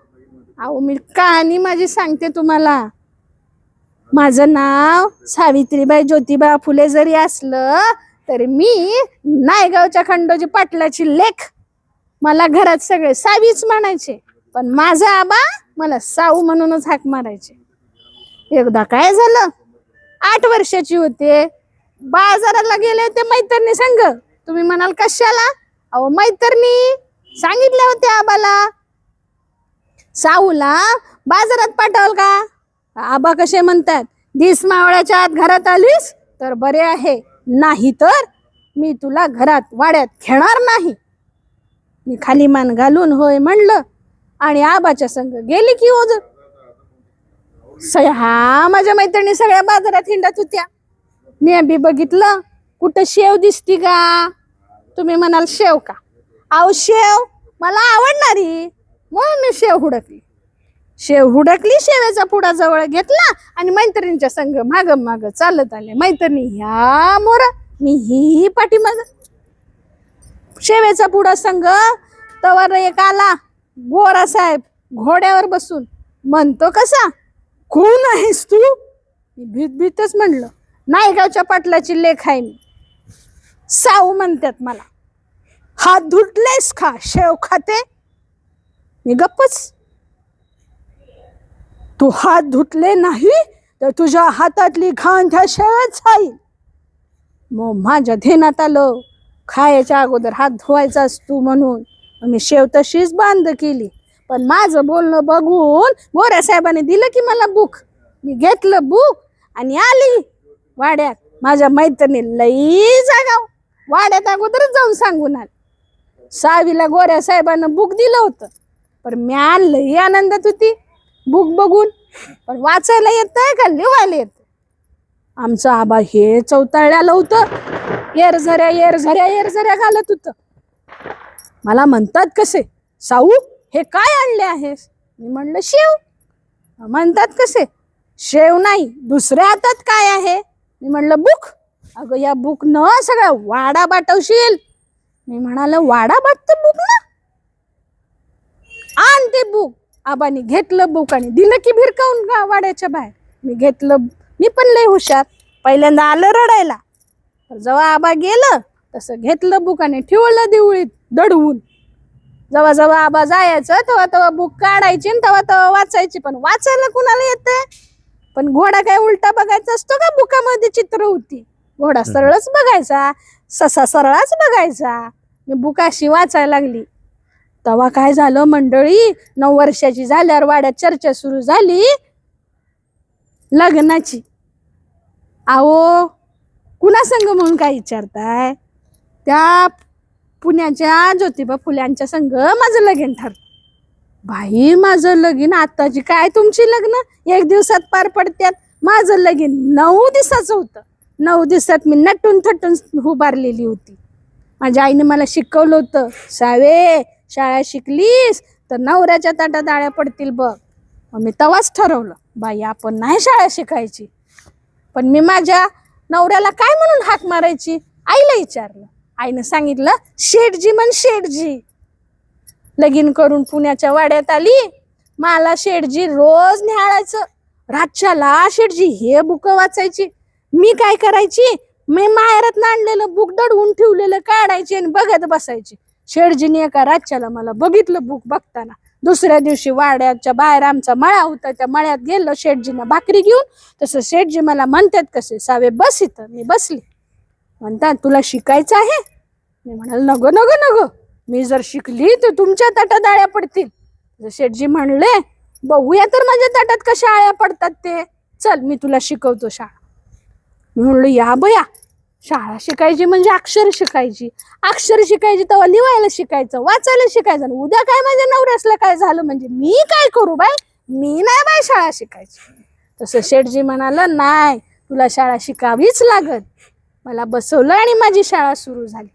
अहो मी कहाणी माझी सांगते तुम्हाला. माझं नाव सावित्रीबाई ज्योतिबा फुले जरी असलं तरी मी नायगावच्या खंडोजी पाटलाची लेक. मला घरात सगळे सावीच म्हणायचे, पण माझा आबा मला साऊ म्हणूनच हाक मारायचे. एकदा काय झालं, 8 वर्षाची होते, बाजाराला गेले होते मैत्रिणी संग. तुम्ही म्हणाल कशाला? अहो मैत्रिणी सांगितल्या होत्या आबाला, साऊला बाजारात पाठवल का? आबा कसे म्हणतात, दिस मावळ्याच्या आत घरात आलीस तर बरे आहे, नाही तर मी तुला घरात वाड्यात घेणार नाही. मी खाली मान घालून होय म्हणलं आणि आबाच्या संग गेली की ओझ. हा माझ्या मैत्रिणी सगळ्या बाजारात हिंडत होत्या. मी बी बघितलं, कुठं शेव दिसती का? तुम्ही म्हणाल शेव का? अहो शेव मला आवडणारी, म्हणून मी शेव हुडकली. शेवेचा पुडा जवळ घेतला आणि मैत्रिणींच्या संग माग माग चालत आले. मैत्रिणी ह्या मोरा, मी ही पाठीमाग. शेवेचा पुडा संग तवर एक आला गोरा साहेब घोड्यावर बसून. म्हणतो कसा, कोण आहेस तू? मी भीत भीतच म्हणलं, नायगावच्या पाटलाची लेक आहे मी. साऊ म्हणतात मला, हात धुतलेस का शेव खाते? मी गप्पच. तू हात धुतले नाही तर तुझ्या हातातली घाण त्या शेवच जाईल. मग माझ्या ध्यानात आलं, खायच्या अगोदर हात धुवायचा असतो म्हणून. मी शेव तशीच बंद केली, पण माझं बोलणं बघून गोऱ्या साहेबांनी दिलं की मला बुक. मी घेतलं बुक आणि आली वाड्यात. माझ्या मैत्रिणी लई जागाव, वाड्यात अगोदरच जाऊन सांगून आली. सावीला गोऱ्या साहेबांना बुक दिलं होतं, पण मी लई आनंदात होती बुक बघून. पण वाचायला येतंय का लिहायला येत? आमचं आबा हे चौताळ्याला होतं, येरझऱ्या घालत होतं. मला म्हणतात कसे, साऊ हे काय आणले आहेस? मी म्हणलं शेव. म्हणतात कसे, शेव नाही, दुसऱ्या हातात काय आहे? मी म्हणलं बुक. अगं या बुक न सगळा वाडा बाटवशील. मी म्हणाल वाडा बाटते बुक ना, आण ते बुक. आबानी घेतलं बुक आणि दिलं की भिरकावून वाड्याच्या बाहेर. मी घेतलं, मी पण लय हुशार, पहिल्यांदा आलं रडायला. तर जेव्हा आबा गेलं तसं घेतलं बुक आणि ठेवलं दिवळीत दडवून. जेव्हा जेव्हा आबा जायचं तेव्हा तेव्हा बुक काढायची आणि तेव्हा तेव्हा वाचायची. पण वाचायला कुणाला येते? पण घोडा काय उलटा बघायचा असतो का? बुकामध्ये चित्र होती, घोडा सरळच बघायचा, ससा सरळच बघायचा. मी बुकाशी वाचायला लागली. तेव्हा काय झालं मंडळी, 9 वर्षाची झाल्यावर वाड्यात चर्चा सुरू झाली लग्नाची. अहो कुणा संग म्हणून काय विचारताय? त्या पुण्याच्या ज्योतिबा फुल्यांच्या संग माझं लगीन ठरलं. बाई माझं लगीन आताची काय तुमची लग्न 1 दिवसात पार पडत्यात. माझं लगीन 9 दिवसाचं होतं. 9 दिवसात मी नटून थटून उभारलेली होती. माझ्या आईने मला शिकवलं होतं, सावे शाळा शिकलीस तर नवऱ्याच्या ताटात आळ्या पडतील बघ. मी तेव्हाच ठरवलं, बाई आपण नाही शाळा शिकायची. पण मी माझ्या नवऱ्याला काय म्हणून हाक मारायची? आईला विचारलं. आईनं सांगितलं शेठजी म्हण शेठजी. लगीन करून पुण्याच्या वाड्यात आली. मला शेठजी रोज न्याहाळायचं. रातच्याला शेठजी हे बुक वाचायची. मी काय करायची, मी माहेरात आणलेलं बुक दडवून ठेवलेलं काढायची आणि बघत बसायची. शेठजीने एका रातच्याला मला बघितलं बुक बघताना. दुसऱ्या दिवशी वाड्याच्या बाहेर आमचा मळा होता, त्या मळ्यात गेलो शेठजींना भाकरी घेऊन. तसं शेठजी मला म्हणतात कसे, सावे बस इथं. मी बसली. म्हणतात तुला शिकायचं आहे. मी म्हणाल नको नको नको, मी जर शिकली तर तुमच्या ताटात आळ्या पडतील. शेठजी म्हणले बघूया तर माझ्या ताटात कशा आळ्या पडतात ते. चल मी तुला शिकवतो शाळा. मी म्हणलो या बया, शाळा शिकायची म्हणजे अक्षर शिकायची. अक्षर शिकायची तेव्हा लिहायला शिकायचं, वाचायला शिकायचं. उद्या काय माझ्या नवऱ्यासला काय झालं म्हणजे मी काय करू बाय, मी नाही बाय शाळा शिकायची. तसं शेठजी म्हणाला नाही, तुला शाळा शिकावीच लागत. मला बसवलं आणि माझी शाळा सुरू झाली.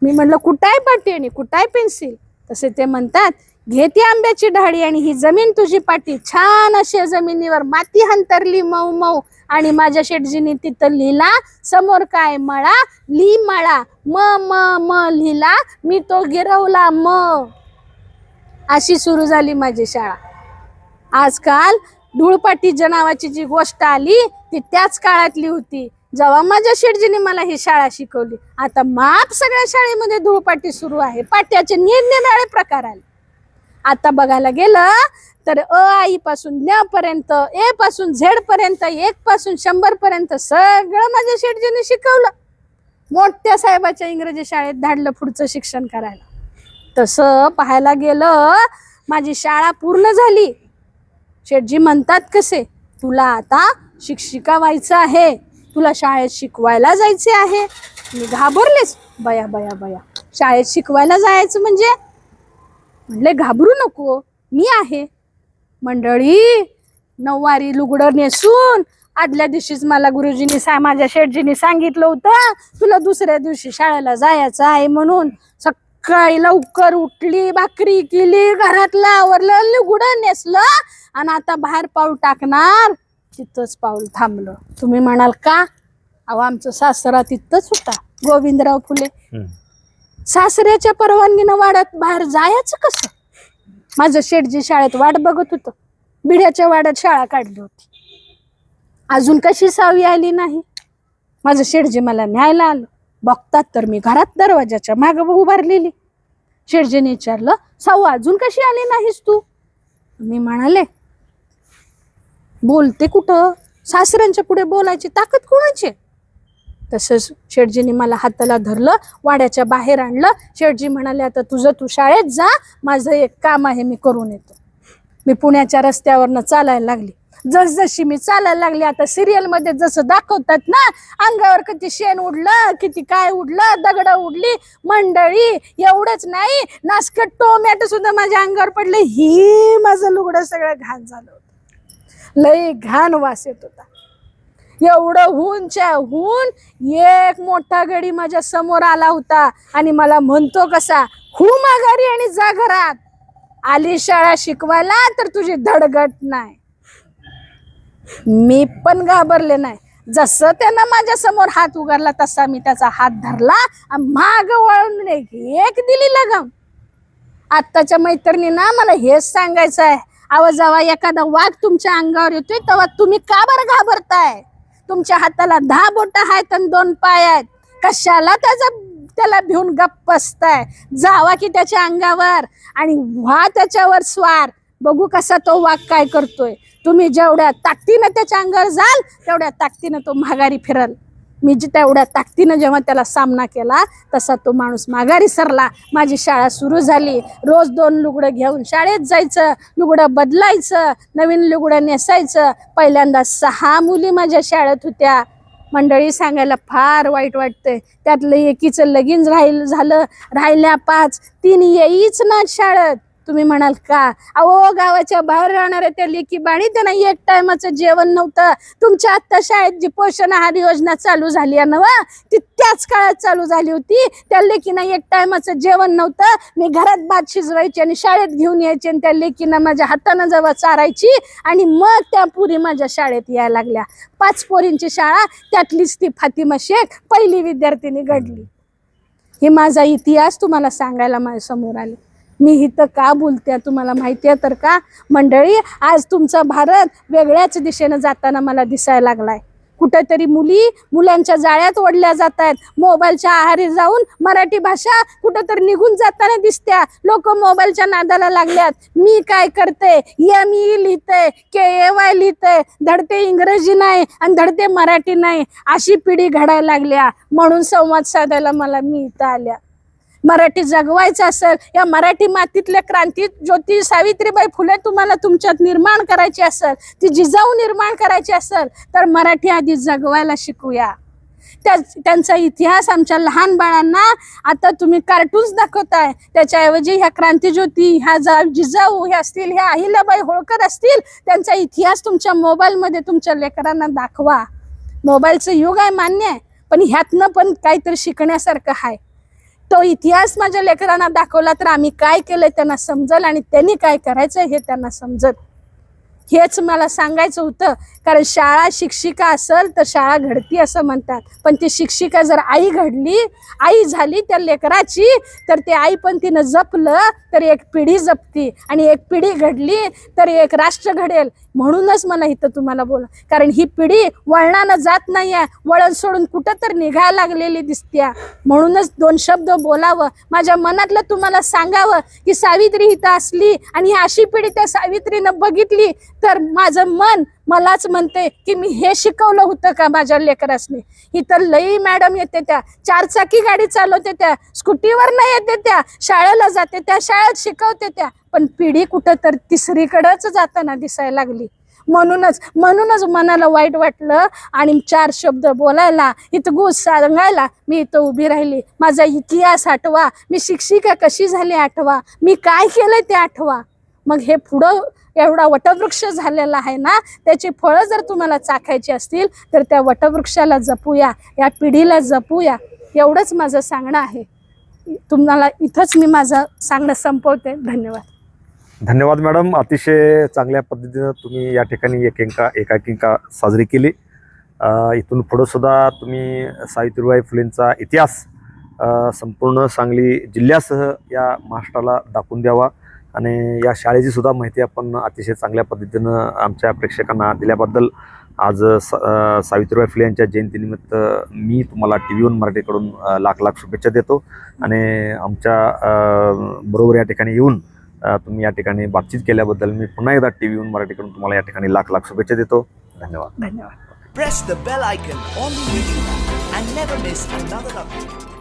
मी म्हणलं कुठाय पाटी आणि कुठाय पेन्सिल. तसे ते म्हणतात घे ती आंब्याची ढाळी आणि ही जमीन तुझी पाटी. छान अशी जमिनीवर माती हंतरली मऊ मऊ आणि माझ्या शेठजीने तिथं लिहिला समोर काय मळा, ली मळा, म म म लिहिला, मी तो गिरवला म. अशी सुरू झाली माझी शाळा. आजकाल धूळपाटी नावाची जी गोष्ट आली ती त्याच काळातली होती जेव्हा माझ्या शेठजीने मला ही शाळा शिकवली. आता माप सगळ्या शाळेमध्ये धूळपाटी सुरू आहे. पाट्याचे निरनिराळे प्रकार आले. आता बघायला गेलं तर अ आई पासून न्या पर्यंत, ए पासून झेड पर्यंत, 1 पासून 100 पर्यंत सगळं माझ्या शेठजीने शिकवलं. मोठ्या साहेबाच्या इंग्रजी शाळेत धाडलं पुढचं शिक्षण करायला. तसं पाहायला गेलं माझी शाळा पूर्ण झाली. शेठजी म्हणतात कसे, तुला आता शिक्षिका व्हायचं आहे, तुला शाळेत शिकवायला जायचे आहे. मी घाबरलेच. बया बया बया, शाळेत शिकवायला जायचं म्हणजे. म्हणले घाबरू नको, मी आहे. मंडळी, नऊवारी लुगडं नेसून आदल्या दिवशीच मला गुरुजींनी माझ्या शेठजींनी सांगितलं होतं तुला दुसऱ्या दिवशी शाळेला जायचं आहे म्हणून. सकाळी लवकर उठली, भाकरी केली, घरातलं आवरलं, लुगडं नेसलं आणि आता बाहेर पाऊल टाकणार. तिथंच पाऊल थांबलं. तुम्ही म्हणाल का? अहो आमचं सासरा तिथंच होता, गोविंदराव फुले. सासऱ्याच्या परवानगीनं वाड्यात बाहेर जायचं कसं? माझं शेठजी शाळेत वाट बघत होतं. बिड्याच्या वाड्यात शाळा काढली होती. अजून कशी 6वी आली नाही. माझं शेठजी मला न्यायला आलं. बघतात तर मी घरात दरवाजाच्या मागं उभारलेली. शेठजीने विचारलं 6वी अजून कशी आली नाहीस तू? मी म्हणाले बोलते कुठं, सासऱ्यांच्या पुढे बोलायची ताकद कोणाची? तसंच शेठजीने मला हाताला धरलं, वाड्याच्या बाहेर आणलं. शेठजी म्हणाले आता तुझं तू शाळेत जा, माझं एक काम आहे मी करून येतो. मी पुण्याच्या रस्त्यावरनं चालायला लागली. जसजशी मी चालायला लागली, आता सिरियल मध्ये जसं दाखवतात ना, अंगावर किती शेण उडलं, किती काय उडलं, दगड उडली. मंडळी एवढंच नाही, नासकट टोमॅटो सुद्धा माझ्या अंगावर पडले. ही माझं लुगडं सगळं घाण झालं होतं. लई घाण वास येत होता. एवढं हुनच्या हुन एक मोठा गडी माझ्या समोर आला होता आणि मला म्हणतो कसा, हु माघारी आणि जा घरात. आली शाळा शिकवायला तर तुझी धडगट नाही. मी पण घाबरले नाही. जसं त्यानं माझ्या समोर हात उगारला तसा मी त्याचा हात धरला आणि माग वळून एक दिली लगाम. आत्ताच्या मैत्रिणींना मला हेच सांगायचं आहे, अहो जेव्हा एखादा वाघ तुमच्या अंगावर येतोय तेव्हा तुम्ही का बरं घाबरताय? तुमच्या हाताला 10 बोटं आहेत आणि 2 पाय आहेत. कशाला त्याला भिवून गप्प बसताय? जावा की त्याच्या अंगावर आणि व्हा त्याच्यावर स्वार. बघू कसा तो वाघ काय करतोय. तुम्ही जेवढ्या ताकदीनं त्याच्या अंगावर जाल तेवढ्या ताकदीनं तो माघारी फिरल. मी तेवढ्या ताकदीनं जेव्हा त्याला सामना केला तसा तो माणूस माघारी सरला. माझी शाळा सुरू झाली. रोज 2 लुगडं घेऊन शाळेत जायचं, लुगडं बदलायचं, नवीन लुगडं नेसायचं. पहिल्यांदा 6 मुली माझ्या शाळेत होत्या. मंडळी सांगायला फार वाईट वाटतंय. त्यातलं एकीचं लगीन झालं, राहिल्या 5. 3 येईच ना शाळेत. तुम्ही म्हणाल का? अहो गावाच्या बाहेर राहणाऱ्या त्या लेकी बाणी त्यांना 1 टायमाचं जेवण नव्हतं. तुमच्या आत्ता शाळेत जी पोषण आहार योजना चालू झाली आहे ना, ती त्याच काळात चालू झाली होती. त्या लेकीना एक टायमाचं जेवण नव्हतं, मी घरात भात शिजवायची आणि शाळेत घेऊन यायची आणि त्या लेकीना माझ्या हातानं जेव्हा चारायची आणि मग त्या पुरी माझ्या शाळेत यायला लागल्या. 5 पोरींची शाळा, त्यातलीच ती फातिमा शेख पहिली विद्यार्थिनी घडली. हे माझा इतिहास तुम्हाला सांगायला माझ्या समोर आले. मी इथं का बोलते तुम्हाला माहिती आहे तर का मंडळी, आज तुमचा भारत वेगळ्याच दिशेनं जाताना मला दिसायला लागलाय. कुठेतरी मुलांच्या जाळ्यात ओढल्या जात आहेत. मोबाईलच्या आहारी जाऊन मराठी भाषा कुठेतरी निघून जाताना दिसत्या. लोक मोबाईलच्या नादाला लागल्यात. मी काय करते, ME लिहिते, KAY लिहिते, धडते इंग्रजी नाही आणि धडते मराठी नाही, अशी पिढी घडायला लागल्या. म्हणून संवाद साधायला मी इथं आल्या. मराठी जगवायचं असेल, या मराठी मातीतल्या क्रांती ज्योती सावित्रीबाई फुले तुम्हाला तुमच्यात निर्माण करायची असेल, ती जिजाऊ निर्माण करायची असेल, तर मराठी आधी जगवायला शिकूया. त्यांचा इतिहास आमच्या लहान बाळांना आता तुम्ही कार्टून्स दाखवताय, त्याच्याऐवजी ह्या क्रांतीज्योती, ह्या जिजाऊ ह्या असतील, ह्या अहिल्याबाई होळकर असतील, त्यांचा इतिहास तुमच्या मोबाईलमध्ये तुमच्या लेकरांना दाखवा. मोबाईलचं युग आहे मान्य आहे, पण ह्यातनं पण काहीतरी शिकण्यासारखं आहे. तो इतिहास माझ्या लेकरांना दाखवला तर आम्ही काय केलंय त्यांना समजल आणि त्यांनी काय करायचं हे त्यांना समजत. हेच मला सांगायचं होतं. कारण शाळा शिक्षिका असेल तर शाळा घडती असं म्हणतात, पण ती शिक्षिका जर आई घडली, आई झाली त्या लेकराची, तर ते आई पण तिनं जपलं तर एक पिढी जपती आणि एक पिढी घडली तर एक राष्ट्र घडेल. म्हणूनच मला इथं तुम्हाला बोला, कारण ही पिढी वळणानं जात नाहीये, वळण सोडून कुठं तर निघायला लागलेली दिसत्या. म्हणूनच 2 शब्द बोलावं, माझ्या मनातलं तुम्हाला सांगावं की सावित्री इथं असली आणि ही अशी पिढी त्या सावित्रीनं बघितली तर माझं मन मलाच म्हणते की मी हे शिकवलं होतं का माझ्या लेकरासनी. इतर लई मॅडम येते, त्या 4 चाकी गाडी चालवते, त्या स्कूटीवर नाही येते, त्या शाळेला जाते, त्या शाळेत शिकवते त्या, पण पिढी कुठं तर तिसरीकडेच जाताना दिसायला लागली. म्हणूनच मनाला वाईट वाटलं आणि 4 शब्द बोलायला, इथं सांगायला मी इथं उभी राहिली. माझा इतिहास आठवा, मी शिक्षिका कशी झाली आठवा, मी काय केलंय ते आठवा. मग हे पुढं एवढा वटवृक्ष झालेला आहे ना, त्याची फळं जर तुम्हाला चाखायची असतील तर त्या वटवृक्षाला जपूया, या पिढीला जपूया. एवढंच माझं सांगणं आहे. तुम्हाला इथंच मी माझं सांगणं संपवते. धन्यवाद मॅडम. अतिशय चांगल्या पद्धतीनं तुम्ही या ठिकाणी एकांकिका साजरी केली. इथून पुढं सुद्धा तुम्ही सावित्रीबाई फुलेंचा इतिहास संपूर्ण सांगली जिल्ह्यासह या महाराष्ट्राला दाखवून द्यावा आणि या शाळेची सुद्धा माहिती आपण अतिशय चांगल्या पद्धतीनं आमच्या प्रेक्षकांना दिल्याबद्दल आज सावित्रीबाई फुले यांच्या जयंतीनिमित्त मी तुम्हाला TV1 मराठीकडून लाख शुभेच्छा देतो आणि आमच्या बरोबर या ठिकाणी येऊन तुम्ही या ठिकाणी बातचीत केल्याबद्दल मी पुन्हा एकदा TV1 मराठीकडून तुम्हाला या ठिकाणी लाख शुभेच्छा देतो. धन्यवाद. धन्यवाद. Press the bell icon on the YouTube and never miss another update.